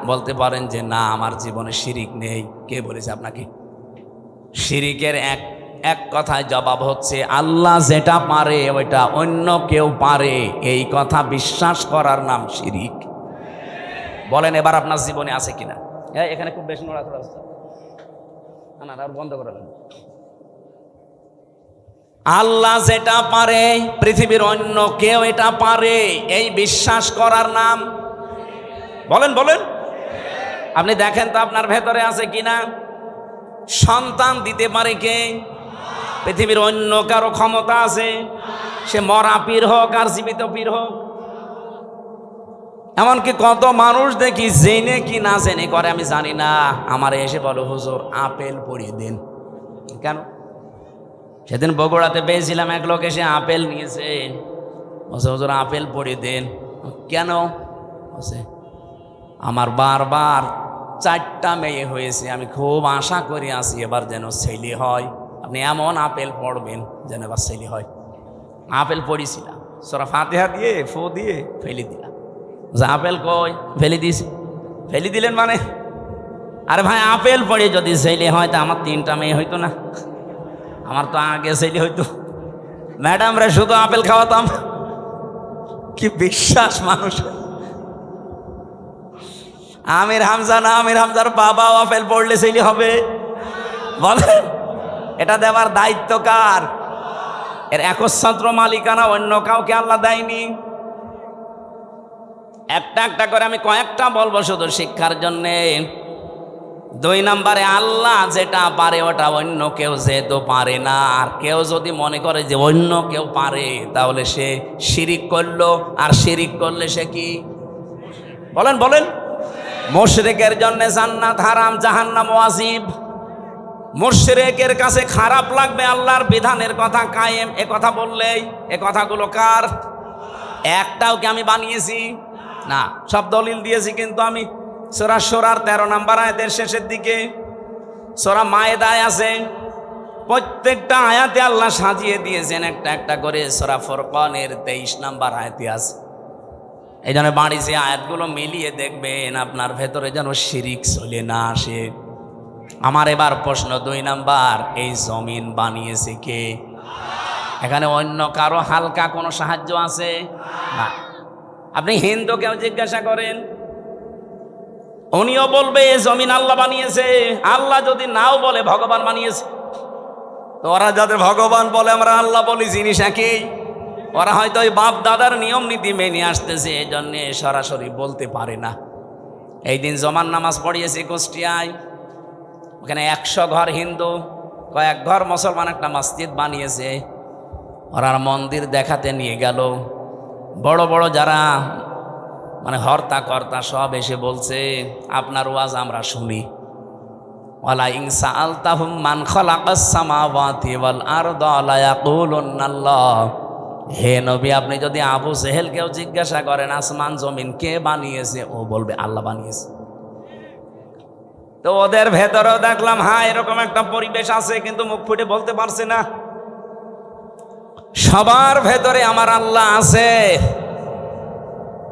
Speaker 1: বলতে পারেন যে না, আমার জীবনে শিরিক নেই। কে বলেছে আপনাকে? শিরিকের এক কথায় জবাব হচ্ছে, আল্লাহ যেটা পারে ওইটা অন্য কেউ পারে, এই কথা বিশ্বাস করার নাম শিরিক। বলেন এবার আপনার জীবনে আছে কিনা? হ্যাঁ, এখানে খুব বেশি নড়াচড়া হচ্ছে না, আর বন্ধ করে দেন। আল্লাহ যেটা পারে পৃথিবীর অন্য কেউ এটা পারে, এই বিশ্বাস করার নাম বলেন বলেন। আপনি দেখেন তো আপনার ভেতরে আছে কিনা। সন্তান দিতে পারে কে? পৃথিবীর অন্য কারো ক্ষমতা আছে? সে মরা পীর হোক আর জীবিত পীর হোক। এমনকি কত মানুষ দেখি জেনে কি না জেনে করে আমি জানি না, আমার এসে বলো হুজুর আপেল পরিয়ে দিন। কেন? সেদিন বগুড়াতে পেয়েছিলাম, এক লোক এসে আপেল নিয়েছে, বলছে হুজুর আপেল পরিয়ে দেন। কেন? বলছে আমার বারবার 4টা মেয়ে হয়েছে, আমি খুব আশা করে আসি এবার যেন ছেলে হয়। আপনি এমন আপেল পড়বেন যেন এবার ছেলে হয়। আপেল পড়িছিলাম, সূরা ফাতিহা দিয়ে ফু দিয়ে ফেলে দিলাম। আপেল কই? ফেলে দিয়েছি। ফেলে দিলেন মানে? আরে ভাই, আপেল পড়ে যদি ছেলে হয় তা আমার 3টা মেয়ে হইতো না? আমার তো আগে ছেলে হইতো। ম্যাডামরা শুধু আপেল খাওয়াতাম। কি বিশ্বাস মানুষ! আমির হামজা না, আমির হামজার বাবাও আপেল পড়লে ছেলে হবে? বলেন, এটা দেওয়ার দায়িত্ব কার? এর একচ্ছত্র মালিকানা অন্য কাউকে আল্লাহ দেয়নি। একটা একটা করে আমি কয়েকটা বলবো শুধু শিক্ষার জন্যে। 2 নম্বরে, আল্লাহ যেটা পারে ওটা অন্য কেউ যেহেতু পারে না। আর কেউ যদি মনে করে যে অন্য কেউ পারে, তাহলে সে শিরিক করলো। আর শিরিক করলে সে কি? বলেন বলেন। মুশরিকের জন্য জান্নাত হারাম, জাহান্নাম ওয়াজিব। মুশরিকের কাছে খারাপ লাগবে আল্লাহর বিধানের কথা কায়েম এ কথা বললেই। এ কথাগুলো কার? একটাও কি আমি বানিয়েছি? না, সব দলিল দিয়েছি। কিন্তু আমি সূরা শূরার 13 নম্বর আয়াতের শেষের দিকে, সূরা মায়েদায় আছে, প্রত্যেকটা আয়াতে আল্লাহ সাজিয়ে দিয়েছেন একটা একটা করে। সূরা ফুরকানের 23 নম্বর আয়াতে আছে। এই জন্য বাড়ি যে আয়াতগুলো মিলিয়ে দেখবেন আপনার ভেতরে যেন শিরিক চলে না আসে। আমার এবার প্রশ্ন 2 নাম্বার, এই জমিন বানিয়েছে কে? এখানে অন্য কারো হালকা কোনো সাহায্য আছে? না। আপনি হিন্দুকেও জিজ্ঞাসা করেন, উনিও বলবে এই জমিন আল্লাহ বানিয়েছে। আল্লাহ যদি নাও বলে ভগবান বানিয়েছে। তো ওরা যাদের ভগবান বলে, আমরা আল্লাহ বলি, জিনিস একই। ওরা হয়তো ওই বাপ দাদার নিয়ম নীতি মেনে আসতেছে, এই জন্যে সরাসরি বলতে পারে না। এই দিন জমান নামাজ পড়িয়েছি কুষ্টিয়ায়। ওখানে 100 ঘর হিন্দু, কয়েক ঘর মুসলমান একটা মসজিদ বানিয়েছে। ওরা মন্দির দেখাতে নিয়ে গেল। বড় বড় যারা মানে হর্তা কর্তা সব এসে বলছে, আপনার ওয়াজ আমরা শুনি। ওয়ালা ইন সাআলতাহুম মান খালাকাস সামাওয়াতি ওয়াল আরদা লা ইয়াকুলুনাল্লাহ। হে নবী, আপনি যদি আবু জেহেলকেও জিজ্ঞাসা করেন আসমান জমিন কে বানিয়েছে, ও বলবে আল্লাহ বানিয়েছে। তো ওদের ভেতরেও দেখলাম হ্যাঁ এরকম একটা পরিবেশ আছে, কিন্তু মুখ ফুটে বলতে পারছে না। সবার ভেতরে আমার আল্লাহ আছে,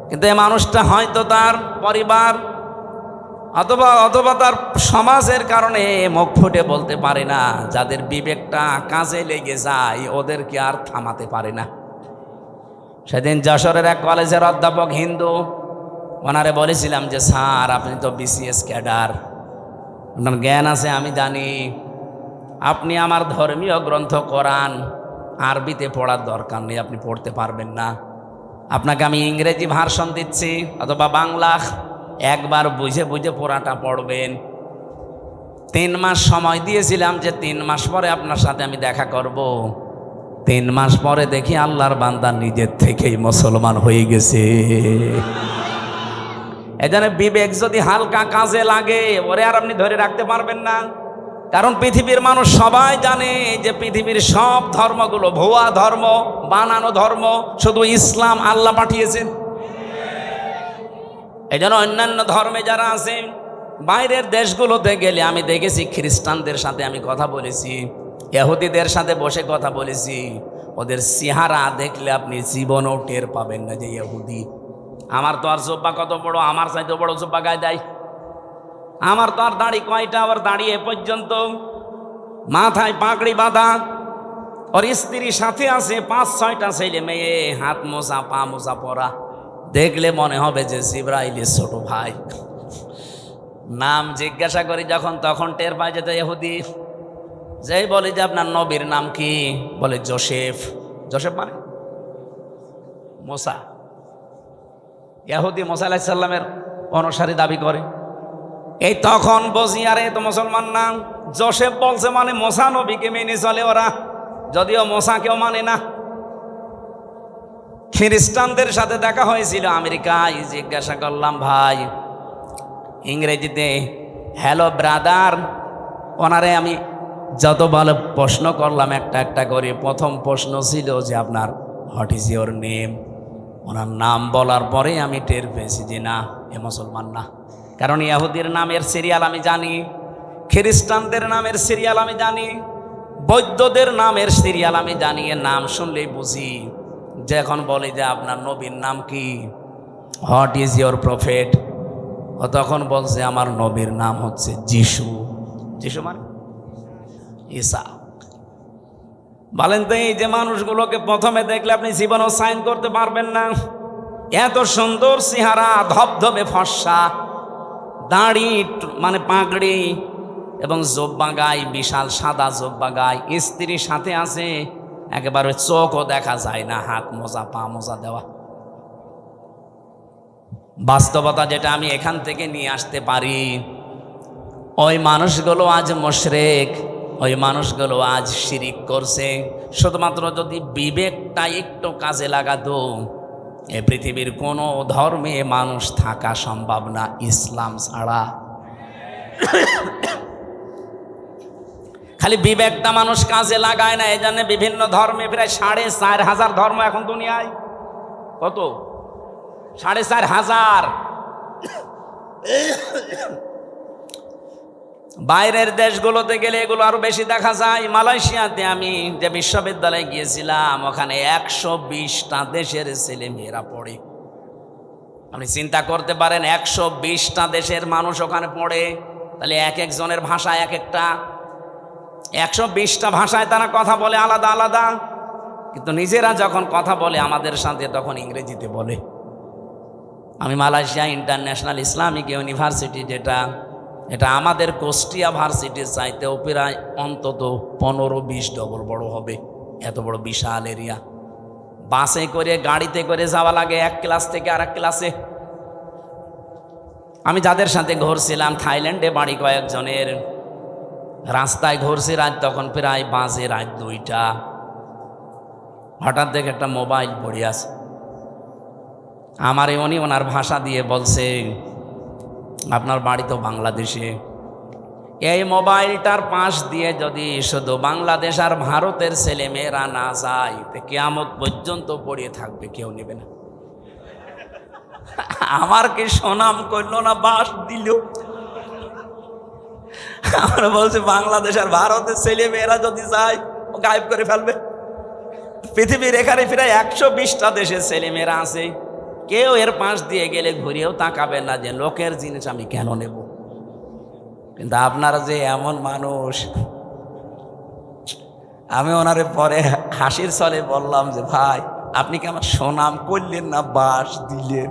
Speaker 1: কিন্তু এই মানুষটা হয়তো তার পরিবার অথবা তার সমাজের কারণে মুখ ফুটে বলতে পারে না। যাদের বিবেকটা কাজে লেগে যায় ওদেরকে আর থামাতে পারে না। সেদিন যশোরের এক কলেজের অধ্যাপক হিন্দু, ওনারে বলেছিলাম যে স্যার আপনি তো BCS ক্যাডার, আপনার জ্ঞান আছে আমি জানি, আপনি আমার ধর্মীয় গ্রন্থ কোরআন আরবিতে পড়ার দরকার নেই, আপনি পড়তে পারবেন না। আপনাকে আমি ইংরেজি ভার্সন দিচ্ছি অথবা বাংলা, একবার বুঝে বুঝে পড়াটা পড়বেন। 3 মাস সময় দিয়েছিলাম যে 3 মাস পরে আপনার সাথে আমি দেখা করব। 3 মাস পরে দেখি আল্লাহর বান্দা নিজের থেকেই মুসলমান হয়ে গেছে। এজন্য বিবেক যদি হালকা কাজে লাগে, ওরে আর আপনি ধরে রাখতে পারবেন না। কারণ পৃথিবীর মানুষ সবাই জানে যে পৃথিবীর সব ধর্মগুলো ভুয়া ধর্ম, বানানো ধর্ম, শুধু ইসলাম আল্লাহ পাঠিয়েছেন। এই জন্য অন্যান্য ধর্মে যারা আছে, বাইরের দেশগুলোতে গেলে আমি দেখেছি খ্রিস্টানদের সাথে আমি কথা বলেছি, ইহুদিদের সাথে বসে কথা বলেছি, ওদের চেহারা দেখলে আপনি জীবনও টের পাবেন না যে ইহুদি। আমার তো আর জুব্বা কত বড়, আমার চাইতে বড় জুব্বা গায়ে দেয়। আমার তো আর দাড়ি কয়টা, আবার দাঁড়িয়ে পর্যন্ত, মাথায় পাগড়ি বাঁধা। ওর স্ত্রী সাথে আছে 5-6টা ছেলে মেয়ে, হাত মোজা পা মোজা পরা, দেখলে মনে হবে যে জিবরাইলের ছোট ভাই। নাম জিজ্ঞাসা করি যখন, তখন টের পাই যে তো ইহুদি। যেই বলি যে আপনার নবীর নাম কি, বলে জোসেফ। জোসেফ মানে মোসা। ইহুদি মোসা আলাইহিস সালামের অনুসারী দাবি করে। এই তখন বুঝি আরে তো মুসলমান নাম। জোসেফ বলছে মানে মোসা নবীকে মেনে চলে ওরা, যদিও মোসা কেউ মানে না। খ্রিস্টানদের সাথে দেখা হয়েছিল আমেরিকায়। জিজ্ঞাসা করলাম ভাই ইংরেজিতে হ্যালো ব্রাদার, ওনারে আমি যত ভালো প্রশ্ন করলাম একটা একটা করে, প্রথম প্রশ্ন ছিল যে আপনার হোয়াট ইজ ইয়োর নেম। ওনার নাম বলার পরে আমি টের পেয়েছি যে না, এ মুসলমান না। কারণ ইহুদির নামের সিরিয়াল আমি জানি, খ্রিস্টানদের নামের সিরিয়াল আমি জানি, বৌদ্ধদের নামের সিরিয়াল আমি জানি। এর নাম শুনলেই বুঝি। যে এখন বলে যে আপনার নবীর নাম কি, হোয়াট ইজ ইয়োর প্রফেট, ও তখন বলছে আমার নবীর নাম হচ্ছে যিশু। যিশু মানে ঈসা। বলেন তো এই যে মানুষগুলোকে প্রথমে দেখলে আপনি জীবনেও সাইন করতে পারবেন না। এত সুন্দর চেহারা, ধবধবে ফর্সা, দাড়ি মানে পাগড়ি এবং জোব্বা গায়ে, বিশাল সাদা জোব্বা গায়ে, স্ত্রীর সাথে আছে, একেবারে চোখও দেখা যায় না, হাত মোজা পা মোজা দেওয়া। বাস্তবতা যেটা আমি এখান থেকে নিয়ে আসতে পারি, ওই মানুষগুলো আজ মুশরিক, ওই মানুষগুলো আজ শিরিক করছে। শুধুমাত্র যদি বিবেকটা একটু কাজে লাগাতো, এ পৃথিবীর কোনো ধর্মে মানুষ থাকা সম্ভব না ইসলাম ছাড়া। খালি বিবেকটা মানুষ কাজে লাগায় না, এই জন্য বিভিন্ন ধর্মে প্রায় 4,500 ধর্ম এখন দুনিয়ায়। কত? 4,500। বাইরের দেশগুলোতে গেলে এগুলো আরো বেশি দেখা যায়। মালয়েশিয়াতে আমি যে বিশ্ববিদ্যালয়ে গিয়েছিলাম, ওখানে 120টা দেশের ছেলে মেয়েরা পড়ে। আপনি চিন্তা করতে পারেন 120টা দেশের মানুষ ওখানে পড়ে, তাহলে এক একজনের ভাষা এক একটা, 120টা ভাষায় তারা কথা বলে আলাদা আলাদা, কিন্তু নিজেরা যখন কথা বলে আমাদের সাথে তখন ইংরেজিতে বলে। আমি মালয়েশিয়া ইন্টারন্যাশনাল ইসলামিক ইউনিভার্সিটি, এটা আমাদের কুষ্টিয়া ভার্সিটির চাইতেও প্রায় অন্তত 15-20 ডবল বড় হবে। এত বড় বিশাল এরিয়া। বাসে করে গাড়িতে করে যাওয়া লাগে এক ক্লাস থেকে আরেক ক্লাসে। আমি যাদের সাথে ঘুরছিলাম থাইল্যান্ডে বাড়ি কয়েকজনের, রাস্তায় ঘুরছি রাত তখন প্রায় বাজে রাত 2টা। হঠাৎ দেখে একটা মোবাইল পড়ে আছে। আমারে উনি ওনার ভাষা দিয়ে বলছে আপনার বাড়ি তো বাংলাদেশে, এই মোবাইলটার পাশ দিয়ে যদি শুধু বাংলাদেশ আর ভারতের ছেলে মেয়েরা না যায়, তো কিয়ামত পর্যন্ত পড়ে থাকবে, কেউ নেবে না। আমার কি সুনাম করলো না, বাস দিল। আমরা বলছি বাংলাদেশ আর ভারতের ছেলে মেয়েরা যদি যায়, ও গায়েব করে ফেলবে। পৃথিবীর এখানে প্রায় 120টা দেশের ছেলে মেয়েরা আছে, কেউ এর পাশ দিয়ে গেলে ঘুরেও তাকাবে না যে লোকের জিনিস আমি কেন নেব। কিন্তু আপনারা যে এমন মানুষ। আমি ওনারে পরে হাসির ছলে বললাম যে ভাই আপনি কি আমার সুনাম করলেন না, বাস দিলেন।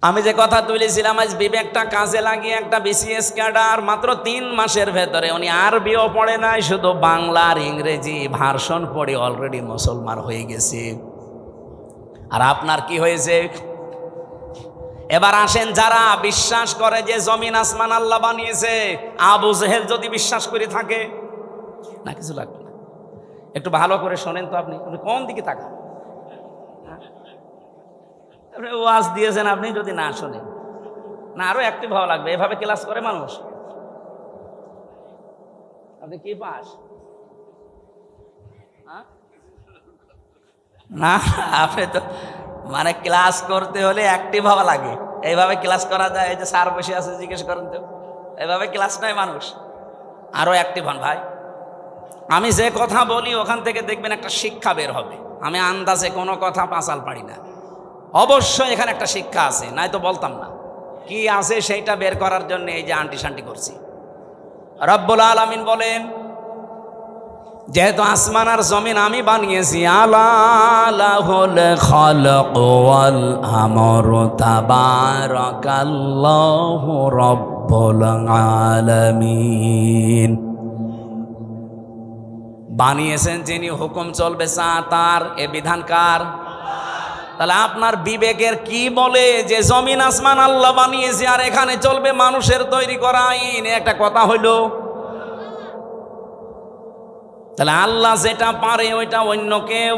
Speaker 1: আমি যে কথা তুলেছিলাম, আজ বিবেকটা কাজে লাগিয়ে একটা বিসিএস ক্যাডার মাত্র 3 মাসের ভেতরে, উনি আরবিও পড়ে নাই, শুধু বাংলা আর ইংরেজি ভার্সন পড়ে অলরেডি মুসলমান হয়ে গেছে। আর আপনার কি হয়েছে? এবার আসেন, যারা বিশ্বাস করে যে জমিন আসমান আল্লাহ বানিয়েছে, আবু জেহেল যদি বিশ্বাস করে থাকে, না কিছু লাগবে না, একটু ভালো করে শোনেন তো। আপনি কোন দিকে তাকান? ওয়াজ দিয়েছেন আপনি, যদি না শোনেন না আরো অ্যাক্টিভ হওয়া লাগবে। এভাবে ক্লাস করে মানুষ? আপনি কি পাস? না, আপনি তো মানে ক্লাস করতে হলে অ্যাক্টিভ হওয়া লাগে। এইভাবে ক্লাস করা যায়? এই যে স্যার বসে আছে, জিজ্ঞেস করেন তো, এইভাবে ক্লাস নয় মানুষ। আরো অ্যাক্টিভ হন ভাই। আমি যে কথা বলি ওখান থেকে দেখবেন একটা শিক্ষা বের হবে। আমি আন্দাজে কোনো কথা পাঁচাল পারি না, অবশ্যই এখানে একটা শিক্ষা আছে, নাই তো বলতাম না। কি আছে সেইটা বের করার জন্য এই যে আন্টি শান্টি করছি। রব্বুল আলামিন বলেন যেহেতু আসমান আর জমিন আমি বানিয়েছি, আলা লাহুল খালক ওয়াল আমরু তাবারাকাল্লাহু রাব্বুল আলামিন। বানিয়েছেন যিনি, হুকুম চলবে তার, এ বিধান কার? তাহলে আপনার বিবেকের কি বলে যে জমিন আসমান আল্লাহ বানিয়েছে আর এখানে চলবে মানুষের তৈরি করা আইন? একটা কথা হইল। তাহলে আল্লাহ যেটা পারে ওইটা অন্য কেউ,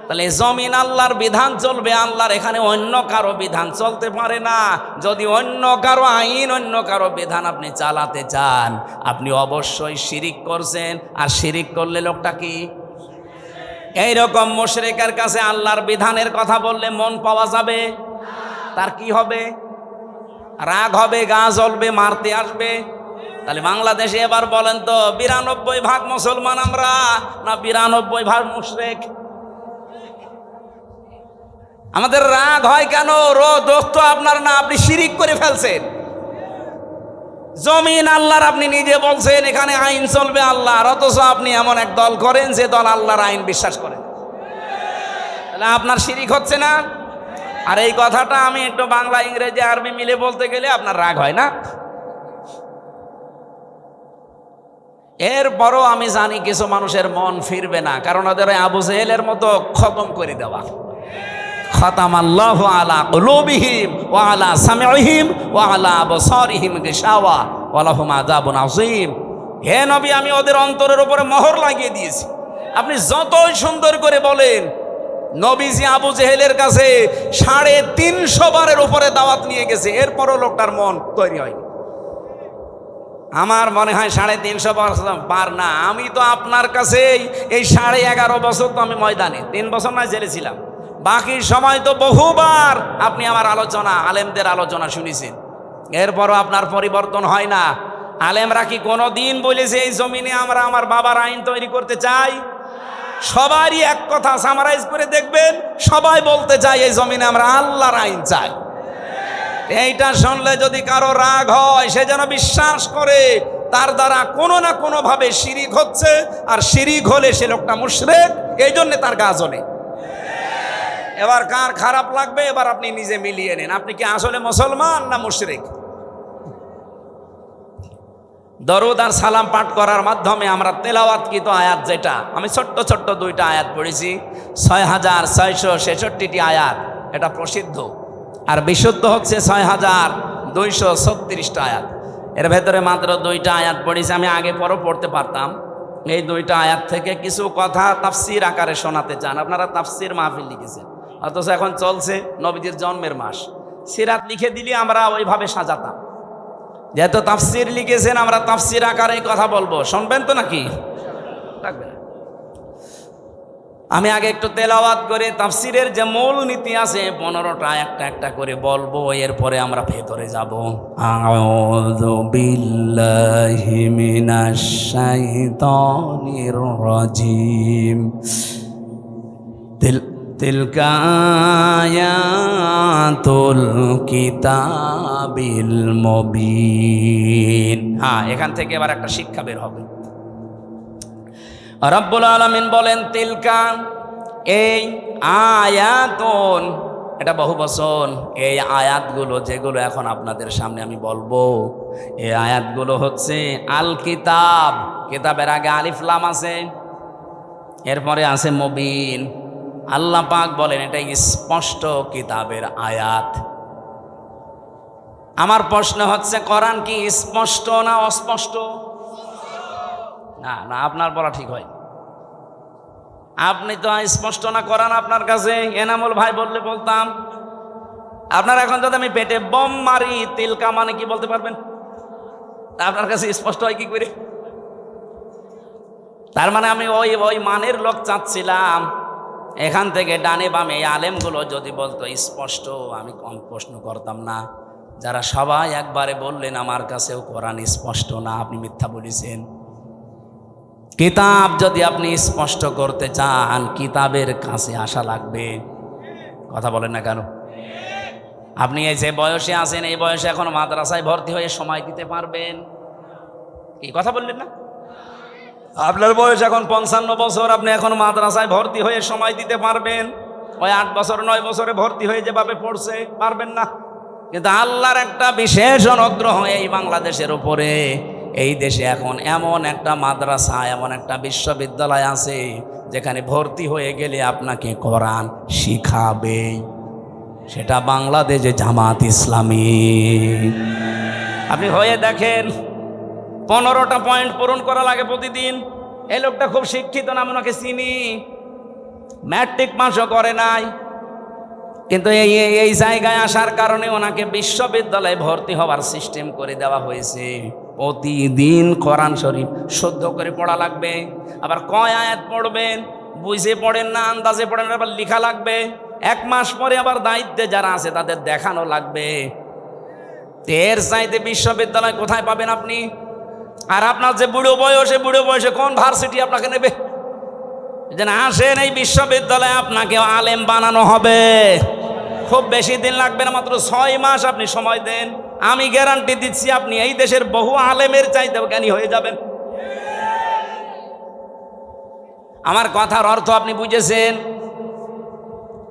Speaker 1: তাহলে জমিন আল্লাহর বিধান চলবে, আল্লাহর এখানে অন্য কারো বিধান চলতে পারে না। যদি অন্য কারো আইন, অন্য কারো বিধান আপনি চালাতে চান, আপনি অবশ্যই শিরিক করছেন। আর শিরিক করলে লোকটা কি? এইরকম মুশরিকের কাছে আল্লাহর বিধানের কথা বললে মন পাওয়া যাবে? তার কি হবে? রাগ হবে, গা জ্বলবে, মারতে আসবে। তাহলে বাংলাদেশে এবার বলেন তো 92% মুসলমান আমরা না 92% মুশরিক? আমাদের রাগ হয় কেন? দোষ তো আপনার না, আপনি শিরিক করে ফেলছেন। জমিন আল্লাহর, আপনি নিজে বলছেন এখানে আইন চলবে আল্লাহর, অথচ আপনি এমন এক দল করেন যে দল আল্লাহর আইন বিশ্বাস করে। তাহলে আপনার শিরিক হচ্ছে না? আর এই কথাটা আমি একটু বাংলা, ইংরেজি, আরবি মিলে বলতে গেলে আপনার রাগ হয় না? এরপরও আমি জানি কিছু মানুষের মন ফিরবে না, কারণ ওদের আবু জেহেলের মতো খতম করে দেওয়া। খাতামাল্লাহু আলা কুলুবিহিম ওয়া আলা সামিইহিম ওয়া আলা আবসারিহিম গিশাওয়া ওয়া লাহুম আযাবুন আযীম। হে নবী, আমি ওদের অন্তরের উপরে মোহর লাগিয়ে দিয়েছি। আপনি যতই সুন্দর করে বলেন, নবীজি আবু জেহেলের কাছে 350 বারের উপরে দাওয়াত নিয়ে গেছে, এরপরও লোকটার মন তৈরি হয়নি। আমার মনে হয় 350 বার না, আমি তো আপনার কাছে এই 11.5 বছর তো আমি ময়দানে, 3 বছর নয় জেলে ছিলাম, বাকি সময় তো বহুবার আপনি আমার আলোচনা, আলেমদের আলোচনা শুনেছেন, এরপরও আপনার পরিবর্তন হয় না। আলেমরা কি কোনো দিন বলেছে এই জমিনে আমরা আমার বাবার আইন তৈরি করতে চাই? সবারই এক কথা, সামারাইজ করে দেখবেন, সবাই বলতে চাই এই জমিনে আমরা আল্লাহর আইন চাই। এইটা শুনলে যদি কারো রাগ হয়, সে যেন বিশ্বাস করে তার দ্বারা কোনো না কোনো ভাবে শিরিক হচ্ছে, আর শিরিক হলে সে লোকটা মুশরিক, এই জন্য তার গা জ্বলে। এবার কার খারাপ লাগবে এবার আপনি নিজে মিলিয়ে নেন, আপনি কি আসলে মুসলমান না মুশরিক? দরুদ আর সালাম পাঠ করার মাধ্যমে আমরা তেলাওয়াতকৃত আয়াত, যেটা আমি ছোট্ট ছোট্ট 2টা আয়াত পড়েছি, 6666টি আয়াত, এটা প্রসিদ্ধ, আর বিশুদ্ধ হচ্ছে 6236টা আয়াত। এর ভেতরে মাত্র 2টা আয়াত পড়েছি, আমি আগে পরও পড়তে পারতাম। এই 2টা আয়াত থেকে কিছু কথা তাফসির আকারে শোনাতে চান। আপনারা তাফসির মাহফিল লিখেছেন, অথচ এখন চলছে নবীজির জন্মের মাস, সিরাত লিখে দিলে আমরা ওইভাবে সাজাতাম। যেহেতু তাফসির লিখেছেন, আমরা তাফসির আকারে কথা বলবো, শুনবেন তো নাকি? লাগবে না। আমি আগে একটু তেলাওয়াত করে তাফসিরের যে মূল নীতি আছে 15টা একটা একটা করে বলবো, এরপরে আমরা ভেতরে যাব। আউযু বিল্লাহি মিনাশ শাইতানির রাজিম। তিলকা আয়াতুল কিতাবিল মুবিন। এখান থেকে এবার একটা শিক্ষা বের হবে। রব্বুল আলামিন বলেন তিলকা, এই আয়াতুন, এটা বহু বচন। এই আয়াতগুলো যেগুলো এখন আপনাদের সামনে আমি বলবো, এই আয়াতগুলো হচ্ছে আল কিতাব। কিতাবের আগে আলিফ লাম আছে, এরপরে আছে মুবিন। আল্লাহ পাক বলেন এটা স্পষ্ট কিতাবের আয়াত। আমার প্রশ্ন হচ্ছে, কোরআন কি স্পষ্ট না অস্পষ্ট? না না, আপনার বলা ঠিক হয়। আপনি তো স্পষ্ট না কোরআন আপনার কাছে, এনামুল ভাই বললে বলতাম। আপনার এখন যদি আমি পেটে বম মারি, তিলকা মানে কি বলতে পারবেন? তা আপনার কাছে স্পষ্ট হয় কি করে? তার মানে আমি ওই মানের লোক চাচ্ছিলাম। এখান থেকে ডানে বামে এই আলেমগুলো যদি বলতো স্পষ্ট, আমি কম প্রশ্ন করতাম না। যারা সবাই একবারে বললেন আমার কাছেও কোরআন স্পষ্ট না, আপনি মিথ্যা বলেছেন। কিতাব যদি আপনি স্পষ্ট করতে চান, কিতাবের কাছে আসা লাগবে। কথা বলেন না কেন? আপনি এই যে বয়সে আছেন, এই বয়সে এখন মাদ্রাসায় ভর্তি হয়ে সময় দিতে পারবেন? কি কথা বললেন না? আপনার বয়স এখন 55 বছর, আপনি এখন মাদ্রাসায় ভর্তি হয়ে সময় দিতে পারবেন? ওই 8 বছর 9 বছরে ভর্তি হয়ে যেভাবে পড়ছে পারবেন না। কিন্তু আল্লাহর একটা বিশেষ অনুগ্রহ এই বাংলাদেশের উপরে, এই দেশে এখন এমন একটা মাদ্রাসা, এমন একটা বিশ্ববিদ্যালয় আছে যেখানে ভর্তি হয়ে গেলে আপনাকে কোরআন শিখাবে। সেটা বাংলাদেশে জামাত ইসলামী। আপনি হয়ে দেখেন, 15টা পয়েন্ট পূরণ করা লাগে প্রতিদিন। এই লোকটা খুব শিক্ষিত না, আমি ওনাকে চিনি, ম্যাট্রিক পাসও করে নাই, কিন্তু এই জায়গায় আসার কারণে ওনাকে বিশ্ববিদ্যালয়ে ভর্তি হওয়ার সিস্টেম করে দেওয়া হয়েছে। প্রতিদিন কোরআন শরীফ শুদ্ধ করে পড়া লাগবে, আবার কয় আয়াত পড়বেন বুঝে পড়েন না, আন্দাজে পড়েন না, আবার লেখা লাগবে। 1 মাস পরে আবার দায়িত্বে যারা আছে তাদের দেখানো লাগবে। এর চাইতে বিশ্ববিদ্যালয় কোথায় পাবেন আপনি? আর আপনার যে বুড়ো বয়সে কোন ভার্সিটি আপনাকে নেবে? যেন আসেন এই বিশ্ববিদ্যালয়ে, আপনাকে আলেম বানানো হবে। খুব বেশি দিন লাগবে না, মাত্র 6 মাস আপনি সময় দেন, আমি গ্যারান্টি দিচ্ছি আপনি এই দেশের বহু আলেমের চাইতে জ্ঞানী হয়ে যাবেন। আমার কথার অর্থ আপনি বুঝেছেন?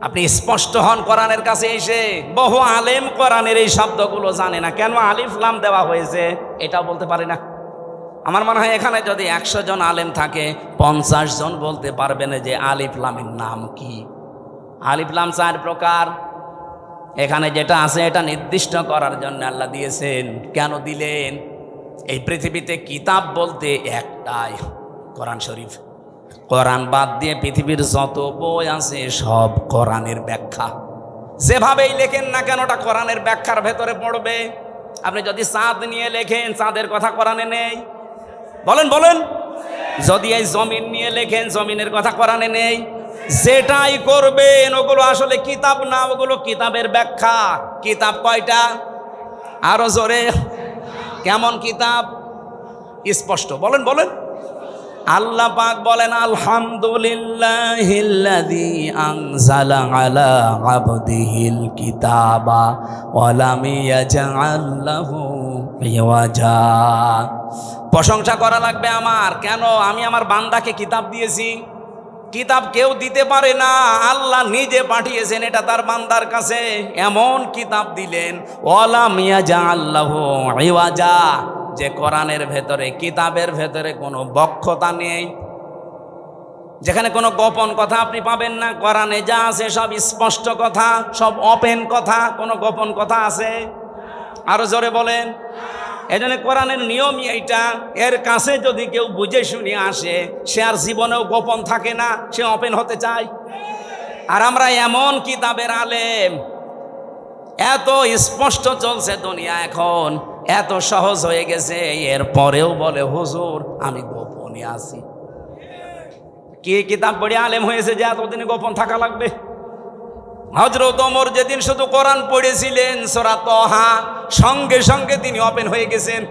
Speaker 1: আপনি স্পষ্ট হন কোরআনের কাছে এসে। বহু আলেম কোরআনের এই শব্দগুলো জানে না, কেন আলিফ লাম দেওয়া হয়েছে এটাও বলতে পারে না। আমার মনে হয় এখানে যদি 100 জন আলেম থাকে, 50 জন বলতে পারবেন যে আলিফ লামের নাম কি। আলিফ লাম 4 প্রকার। এখানে যেটা আছে এটা নির্দিষ্ট করার জন্য আল্লাহ দিয়েছেন। কেন দিলেন? এই পৃথিবীতে কিতাব বলতে একটাই, কোরআন শরীফ। কোরআন বাদ দিয়ে পৃথিবীর যত বই আছে সব কোরআনের ব্যাখ্যা। যেভাবেই লেখেন না কেন ওটা কোরআনের ব্যাখ্যার ভেতরে পড়বে। আপনি যদি চাঁদ নিয়ে লেখেন, চাঁদের কথা কোরআনে নেই, বলেন। যদি এই জমিন নিয়ে লেখেন, জমিনের কথা কোরআনে নেই। যেটাই করবেন ওগুলো আসলে কিতাব না, ওগুলো কিতাবের ব্যাখ্যা। কিতাব কয়টা? আরো জোরে, কেমন কিতাব? স্পষ্ট বলেন। আল্লাহ পাক বলেন, আলহামদুলিল্লাহিল্লাযী আনজালা আলা আবদিহিল কিতাবা ওয়া লাম ইয়াজআল লাহু ইওয়াজা। প্রশংসা করা লাগবে আমার। কেন? আমি আমার বান্দাকে কিতাব দিয়েছি। কিতাব কেউ দিতে পারে না, আল্লাহ নিজে পাঠিয়েছেন এটা তার বান্দার কাছে। এমন কিতাব দিলেন, ওয়া লাম ইয়াজআল লাহু ইওয়াজা, যে কোরআনের ভেতরে, কিতাবের ভেতরে কোনো বক্ষতা নেই, যেখানে কোনো গোপন কথা আপনি পাবেন না। কোরআনে যা আছে সব স্পষ্ট কথা, সব ওপেন কথা, কোনো গোপন কথা আছে? আরো জোরে বলেন। এজন্য কোরআনের নিয়মই এইটা, এর কাছে যদি কেউ বুঝে শুনে আসে, সে আর জীবনেও গোপন থাকে না, সে ওপেন হতে চায়। আর আমরা এমন কিতাবের আলেম, এত স্পষ্ট চলছে দুনিয়া এখন, এত সহজ হয়ে গেছে, এরপরেও বলে হুজুর আমি গোপনে আছি। কি কিতাব পড়ে আলেম হয়েছে যে এতদিনে গোপন থাকা লাগবে? হযরত ওমর যেদিন শুধু কোরআন পড়েছিলেন সূরা তাহা, সঙ্গে সঙ্গে তিনি ওপেন হয়ে গেছেন।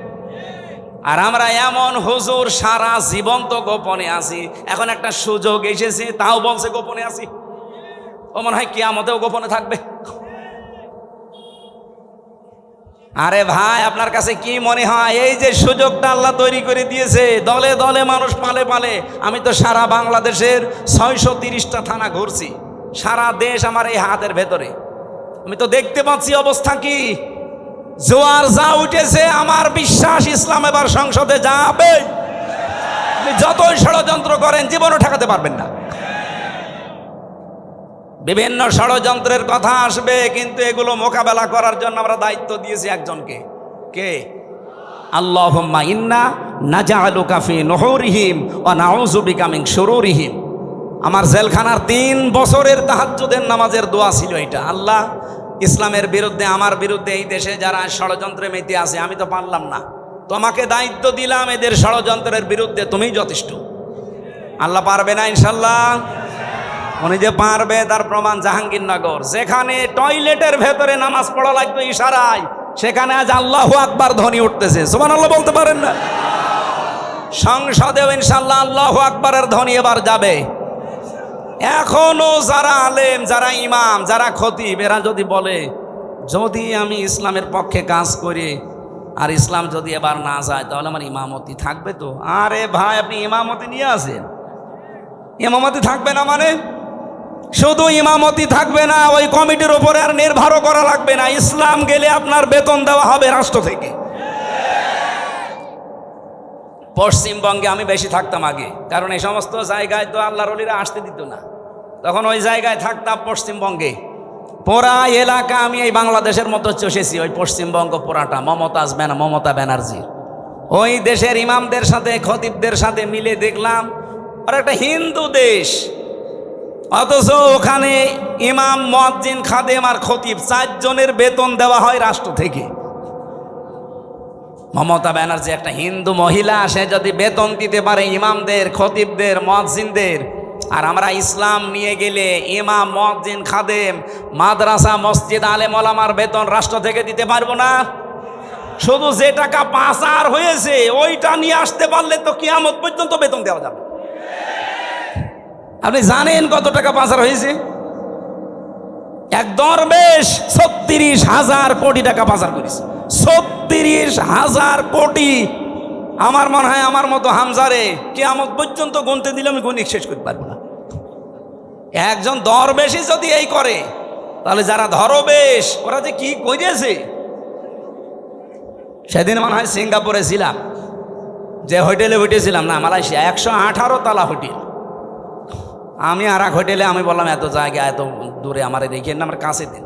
Speaker 1: আর আমরা এমন হুজুর সারা জীবন তো গোপনে আছি, এখন একটা সুযোগ এসেছে তাও বলছে গোপনে আছি। ও মনে হয় কিয়ামতেও গোপনে থাকবে। আরে ভাই, আপনার কাছে কি মনে হয় এই যে সুযোগটা আল্লাহ তৈরি করে দিয়েছে, দলে দলে মানুষ পালে পালে। আমি তো সারা বাংলাদেশের 630টা থানা ঘুরছি, সারা দেশ আমার এই হাতের ভেতরে। আমি তো দেখতে পাচ্ছি অবস্থা কি। জোয়ার যা উঠেছে, আমার বিশ্বাস ইসলাম এবার সংসদে যাবে। আপনি যতই ষড়যন্ত্র করেন জীবনও ঠেকাতে পারবেন না। বিভিন্ন ষড়যন্ত্রের কথা আসবে, কিন্তু এগুলো মোকাবেলা করার জন্য আমরা দায়িত্ব দিয়েছি একজনকে। কে? আল্লাহুম্মা ইন্না নাজআলুকা ফি নুহুরিহিম ওয়া নাউযু বিকা মিন শুরুরিহিম। আমার জেলখানার 3 বছরের তাহাজ্জুদের নামাজের দোয়া ছিল এটা। আল্লাহ, ইসলামের বিরুদ্ধে, আমার বিরুদ্ধে এই দেশে যারা ষড়যন্ত্রে মেতে আছে, আমি তো পারলাম না, তোমাকে দায়িত্ব দিলাম এদের ষড়যন্ত্রের বিরুদ্ধে, তুমিই যথেষ্ট। আল্লাহ পারবে না ইনশাল্লাহ? উনি যে পারবে তার প্রমাণ জাহাঙ্গীরনগর, যেখানে টয়লেটের ভেতরে নামাজ পড়া লাগতো ইশারায়, সেখানে আজ আল্লাহু আকবার ধ্বনি উঠতেছে। সুবহানাল্লাহ বলতে পারেন না? সংসদেও ইনশাল্লাহ আল্লাহু আকবারের ধ্বনি এবার যাবে। এখনো যারা আলেম, যারা ইমাম, যারা খতিব, এরা যদি বলে যদি আমি ইসলামের পক্ষে কাজ করি, আর ইসলাম যদি এবার না যায় তাহলে আমার ইমামতি থাকবে তো? আরে ভাই, আপনি ইমামতি নিয়ে আসেন, ইমামতি থাকবে না মানে? শুধু ইমামতি থাকবে না, ওই কমিটির উপরে আর নির্ভরও করা লাগবে না। ইসলাম গেলে আপনার বেতন দেওয়া হবে রাষ্ট্র থেকে। পশ্চিমবঙ্গে আমি বেশি থাকতাম আগে, কারণ এই সমস্ত জায়গায় তো আল্লাহর ওলিরা আসতে দিত না। তখন ওই জায়গায় থাকতাম পশ্চিমবঙ্গে। পুরা এলাকা আমি এই বাংলাদেশের মতো চষেছি, ওই পশ্চিমবঙ্গ পুরাটা মমতা ব্যানার্জি। ওই দেশের ইমামদের সাথে খতিবদের সাথে মিলে দেখলাম আর একটা হিন্দু দেশ, অথচ ওখানে ইমাম, মুয়াজ্জিন, খাদেম আর খতিব 4 জনের বেতন দেওয়া হয় রাষ্ট্র থেকে। মমতা ব্যানার্জি একটা হিন্দু মহিলা, সে যদি বেতন দিতে পারে ইমামদের, খতিবদের, মুয়াজ্জিনদের, আর আমরা ইসলাম নিয়ে গেলে ইমাম, মুয়াজ্জিন, খাদেম, মাদ্রাসা, মসজিদ, আলেম ওলামার বেতন রাষ্ট্র থেকে দিতে পারবো না? শুধু যে টাকা পাচার হয়েছে ওইটা নিয়ে আসতে পারলে তো কিয়ামত পর্যন্ত বেতন দেওয়া যাবে। আপনি জানেন কত টাকা পাচার হয়েছে? এক দরবেশ 36,000 কোটি টাকা পাচার করেছে। 36,000 কোটি। আমার মনে হয় আমার মতো হামজারে কিয়ামত পর্যন্ত গুনতে দিলে আমি গণিত শেষ করতে পারবো না। একজন দরবেশই যদি এই করে, তাহলে যারা ধরবেশ ওরা যে কি করেছে। সেদিন মনে হয় সিঙ্গাপুরে ছিলাম, যে হোটেলে উঠেছিলাম, না মালয়েশিয়া, 118 তলা হোটেল। আমি আর এক হোটেলে আমি বললাম এত জায়গা এত দূরে আমার রেখে না, আমার কাছে দিন।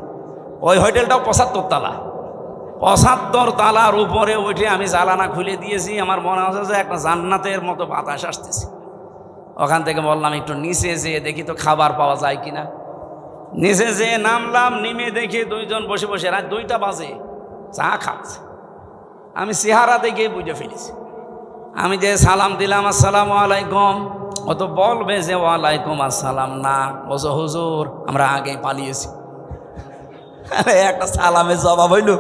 Speaker 1: ওই হোটেলটাও 75 তলা। 75 তলার উপরে উঠে আমি জানালা খুলে দিয়েছি। আমার মনে হচ্ছে যে একটা জান্নাতের মতো বাতাস আসতেছে। ওখান থেকে বললাম একটু নিচে যেয়ে দেখি তো খাবার পাওয়া যায় কিনা। নিচে যেয়ে নামলাম, নেমে দেখি 2 জন বসে বসে রাত 2টা বাজে চা খাচ্ছে। আমি চেহারা দেখে বুঝে ফেলেছি। আমি যে সালাম দিলাম আসসালামু আলাইকুম, ও তো বলবে যে ওয়ালাইকুম আসসালাম না, বলছো হুজুর আমরা আগেই পালিয়েছি। একটা সালামের জবাব হইল,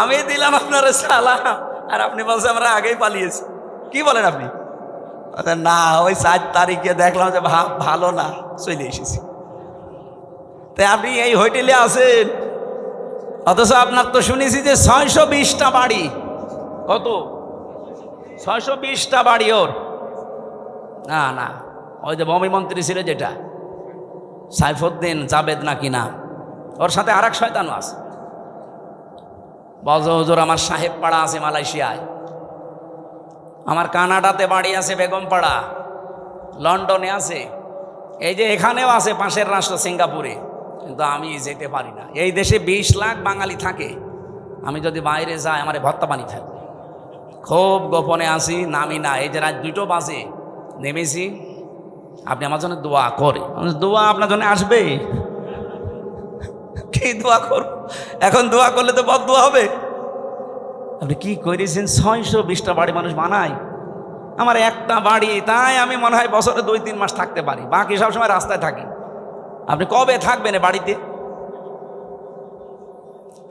Speaker 1: আমি দিলাম আপনার সালাম আর আপনি বলছেন আমরা আগেই পালিয়েছি। কি বলেন আপনি? না, ওই 4 তারিখে দেখলাম যে ভালো না, চলে এসেছি। তাই আপনি এই হোটেলে আছেন, অথচ আপনার তো শুনেছি যে 620টা বাড়ি। কত? 620টা বাড়ি ওর। না না, ওই যে ভূমি মন্ত্রী ছিল যেটা সাইফুদ্দিন জাবেদ নাকি না, ওর সাথে আর এক শয়তানও আছে। বলছো হুজুর আমার সাহেব পাড়া আছে মালয়েশিয়ায়, আমার কানাডাতে বাড়ি আছে বেগমপাড়া, লন্ডনে আছে, এই যে এখানেও আছে পাশের রাষ্ট্র সিঙ্গাপুরে, কিন্তু আমি যেতে পারি না। এই দেশে 20 লাখ বাঙালি থাকে, আমি যদি বাইরে যাই আমার ভত্তা পানি থাকবে। খুব গোপনে আসি, নামি না। এই যে রাত 2টো বাজে নেমেছি, আপনি আমার জন্য দোয়া করে। দোয়া আপনার জন্য আসবে? কি দোয়া করব? এখন দোয়া করলে তো বদদোয়া হবে। আপনি কি করেছেন? 620টা বাড়ি মানুষ বানায়, আমার একটা বাড়ি। তাই আমি মনে হয় বছরে 2-3 মাস থাকতে পারি, বাকি সবসময় রাস্তায় থাকি। আপনি কবে থাকবেন বাড়িতে?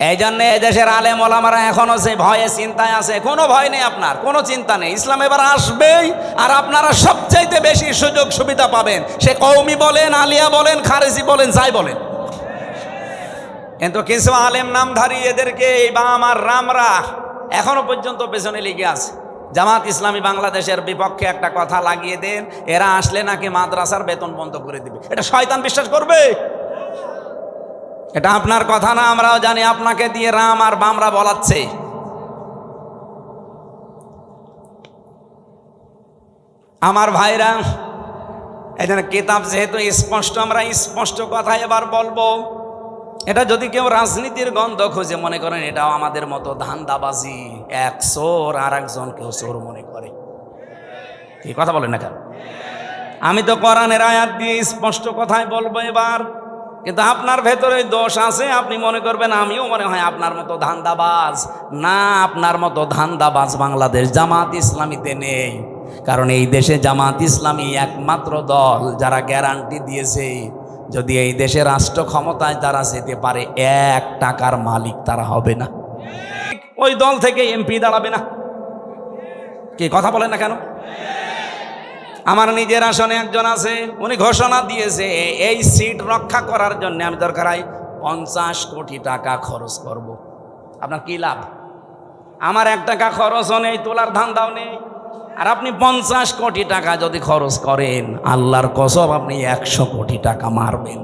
Speaker 1: এই জন্য এদেশের আলেম ওলামারা এখনো সেই ভয়ে চিন্তায় আছে। কোনো ভয় নেই, আপনার কোনো চিন্তা নেই। ইসলাম এবার আসবেই, আর আপনারা সবচাইতে বেশি সুযোগ সুবিধা পাবেন। সে কওমি বলেন, আলিয়া বলেন, খারেজি বলেন, যাই বলেন। কিন্তু কিছু আলেম নামধারী এদেরকে এই বাম আর রামরা এখনো পর্যন্ত পেছনে লেগে আছে। জামাত ইসলামী বাংলাদেশের বিপক্ষে একটা কথা লাগিয়ে দেন, এরা আসলে নাকি মাদ্রাসার বেতন বন্ধ করে দিবে। এটা শয়তান বিশ্বাস করবে? এটা আপনার কথা না, আমরাও জানি। আপনাকে দিয়ে রাম আর বামরা বলাচ্ছে। আমার ভাইরা, এই জন্য কিতাব যেহেতু স্পষ্ট, আমরা স্পষ্ট কথা এবার বলবো। এটা যদি কেউ রাজনীতির গন্ধ খুঁজে মনে করেন এটাও আমাদের মতো ধান্দাবাজি, এক চোর আর একজন কেউ চোর মনে করে, কি কথা বলেন না কেন? আমি তো কোরআনের আয়াত দিয়ে স্পষ্ট কথাই বলবো এবার। কিন্তু আপনার ভেতরে দোষ আছে, আপনি মনে করবেন আমিও মনে হয় আপনার মতো ধান্দাবাজ। না, আপনার মতো ধান্দাবাজ বাংলাদেশ জামাত ইসলামীতে নেই। কারণ এই দেশে জামাত ইসলামী একমাত্র দল যারা গ্যারান্টি দিয়েছে যদি এই দেশে রাষ্ট্র ক্ষমতায় তারা যেতে পারে, 1 টাকার মালিক তারা হবে না। ওই দল থেকে এমপি দাঁড়াবে না। কি কথা বলেন না কেন? আমার নিজের আসনে একজন আছে, উনি ঘোষণা দিয়েছে এই সিট রক্ষা করার জন্য আমি দরকার হয় 50 কোটি টাকা খরচ করব। আপনার কি লাভ? আমার 1 টাকা খরচও নেই, তোলার ধান্দাও নেই। আর আপনি 50 কোটি টাকা যদি খরচ করেন, আল্লাহর কসম আপনি 100 কোটি টাকা মারবেন।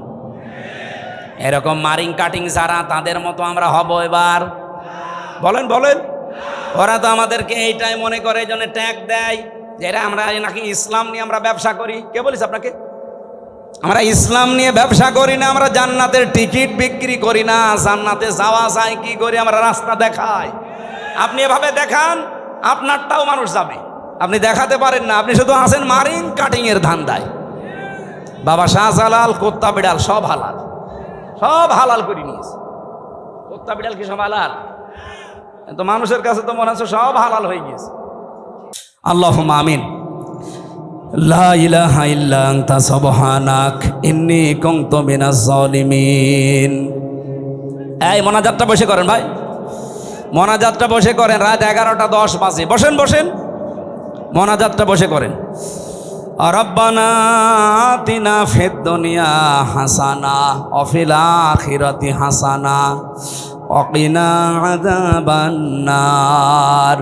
Speaker 1: এরকম মারিং কাটিং যারা, তাদের মতো আমরা হব এবার? বলেন বলেন। ওরা তো আমাদেরকে এইটাই মনে করে, এই জন্য ট্যাগ দেয় যে এরা আমরা নাকি ইসলাম নিয়ে আমরা ব্যবসা করি। কে বলিস আপনাকে? আমরা ইসলাম নিয়ে ব্যবসা করি না, আমরা জান্নাতের টিকিট বিক্রি করি না। জান্নাতে যাওয়া যায় কি করে? আমরা রাস্তা দেখাই। আপনি এভাবে দেখান, আপনারটাও মানুষ যাবে। আপনি দেখাতে পারেন না, আপনি শুধু আছেন মারিং কাটিং এর ধান্দায়। বাবা শাহজালাল কুত্তা বিড়াল সব হালাল, সব হালাল করে নিয়েছে। কুত্তা বিড়াল কি সব হালাল? তো মানুষের কাছে তো মনে হচ্ছে সব হালাল হয়ে গিয়েছে। আল্লাহুম্মা আমিন। লা ইলাহা ইল্লা আনতা সুবহানাক ইন্নী কুনতু মিনাজ জালিমিন। এই মোনাজাতটা বসে করেন ভাই, মোনাজাতটা বসে করেন। রাত 11:10 বাজে। বসেন বসেন, মোনাজাতটা বসে করেন। রব্বানা আতিনা ফিদ দুনিয়া হাসানা ওয়া ফিল আখিরাতি হাসানা ওয়া কিনা আযাবান নার।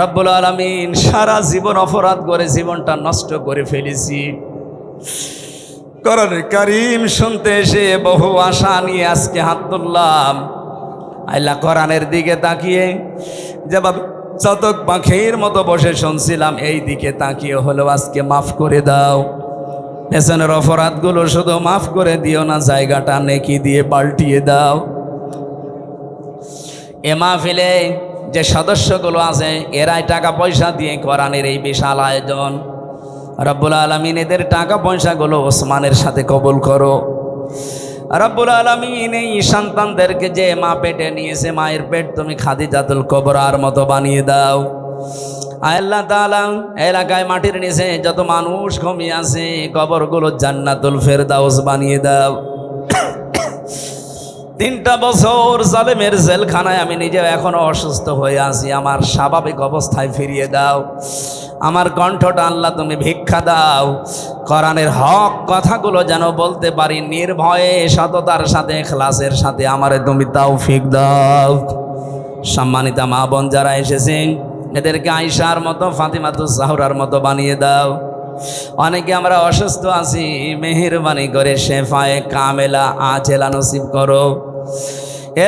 Speaker 1: রব্বুল আলামিন, সারা জীবন অপরাধ করে জীবনটা নষ্ট করে ফেলেছি। কোরআন কারীম শুনতে এসে বহু আশা নিয়ে আজকে হাত তুললাম। আল্লাহ, কোরআনের দিকে তাকিয়ে যেভাবে চাতক পাখির মতো বসে শুনছিলাম, এই দিকে তাকিয়ে হলেও আজকে মাফ করে দাও। পেছনের অপরাধগুলো শুধু মাফ করে দিও না, জায়গাটা নেকি দিয়ে পাল্টিয়ে দাও। এ মাহফিলে যে সদস্যগুলো আছে, এরাই টাকা পয়সা দিয়ে কোরআনের এই বিশাল আয়োজন। রব্বুল আলামিন, এদের টাকা পয়সাগুলো ওসমানের সাথে কবুল করো। রব্বুল আলামিন, এই সন্তানদেরকে যে মা পেটে নিয়েছে, মায়ের পেট তুমি খাদিজাতুল কুবরার মতো বানিয়ে দাও। আল্লাহ তাআলা, এলাকায় মাটির নিচে যত মানুষ ঘুমিয়ে আছে, কবরগুলো জান্নাতুল ফেরদাউস বানিয়ে দাও। 3টা বছর জালেমের জেলখানায় আমি নিজেও এখনো অসুস্থ হয়ে আছি, আমার স্বাভাবিক অবস্থায় ফিরিয়ে দাও। আমার কণ্ঠটা আল্লাহ তুমি ভিক্ষা দাও। কোরআনের হক কথাগুলো যেন বলতে পারি নির্ভয়ে, সততার সাথে, ইখলাসের সাথে। আমারে তুমি তৌফিক দাও। সম্মানিতা মা বোন যারা এসেছেন, এদেরকে আয়েশার মতো, ফাতিমাতুজ জাহরার মতো বানিয়ে দাও। অনেকে আমরা অসুস্থ আছি, মেহেরবানি করে শেফায়ে কামেলা আজেলা নসিব করো।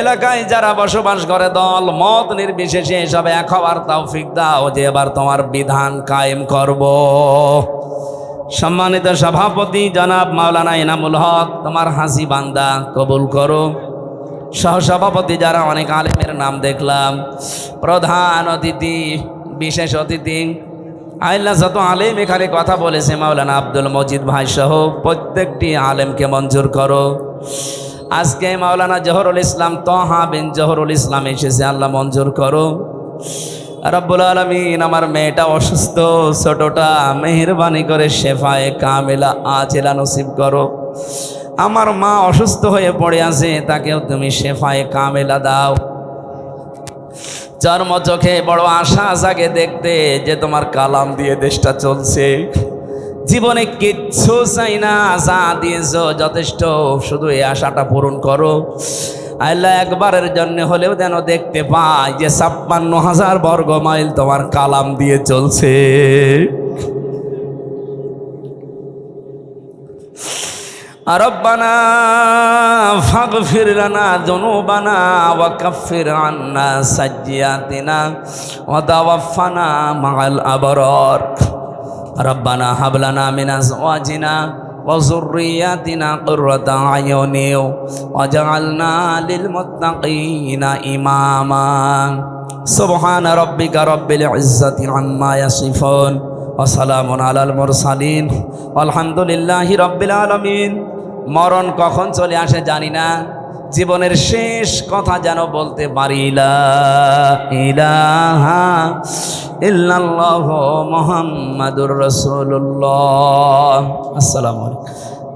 Speaker 1: এলাকায় যারা বসবাস করে দল মত নির্বিশেষে এসব এক হওয়ার তৌফিক দাও, যে এবার তোমার বিধান কায়েম করব। সম্মানিত সভাপতি জনাব মাওলানা ইনামুল হক, তোমার হাসি বান্দা কবুল করো। সহসভাপতি যারা, অনেক আলেমের নাম দেখলাম। প্রধান অতিথি, বিশেষ অতিথি, আল্লাহ যত আলেম এখানে কথা বলেছে, মাওলানা আব্দুল মজিদ ভাই সহ প্রত্যেকটি আলেমকে মঞ্জুর করো। আজকে মাওলানা জহরুল ইসলাম, তহা বিন জহরুল ইসলাম এসেছে, আল্লাহ মঞ্জুর করো। রব্বুল আলামিন, আমার মেয়েটা অসুস্থ, ছোটটা, মেহেরবানি করে শেফায়ে কামেলা আজেলা নসিব করো। আমার মা অসুস্থ হয়ে পড়ে আছে, তাকেও তুমি শেফায়ে কামেলা দাও। চর্ম চোখে বড় আশা জাগে দেখতে, যে তোমার কালাম দিয়ে দেশটা চলছে। জীবনে কিচ্ছু চাই না, যা দিয়েছো যথেষ্ট, শুধু এই আশাটা পূরণ করো। আল্লাহ, একবারের জন্য হলেও যেন দেখতে পাই যে 56,000 বর্গ মাইল তোমার কালাম দিয়ে চলছে। রব্বানা ফাগফির লানা যুনুবানা ওয়া কাফির আন্না সাইয়্যাতিনা ওয়া তাওয়াফানা মাআল আবরার। রব্বানা হাব লানা মিন আজওয়াজিনা ওয়া যুররিয়াতিনা কুররাতা আয়ুনি ওয়াজআলনা লিল মুত্তাকিনা ইমামা। সুবহানা রাব্বিকা রাব্বিল ইজ্জাতি আম্মা ইয়াসিফুন ওয়া সালামুন আলাল মুরসালিন আলহামদুলিল্লাহি রাব্বিল আলামিন। মরণ কখন চলে আসে জানি না, জীবনের শেষ কথা যেন বলতে পারি, লা ইলাহা ইল্লাল্লাহু মুহাম্মাদুর রাসূলুল্লাহ। আসসালামু আলাইকুম।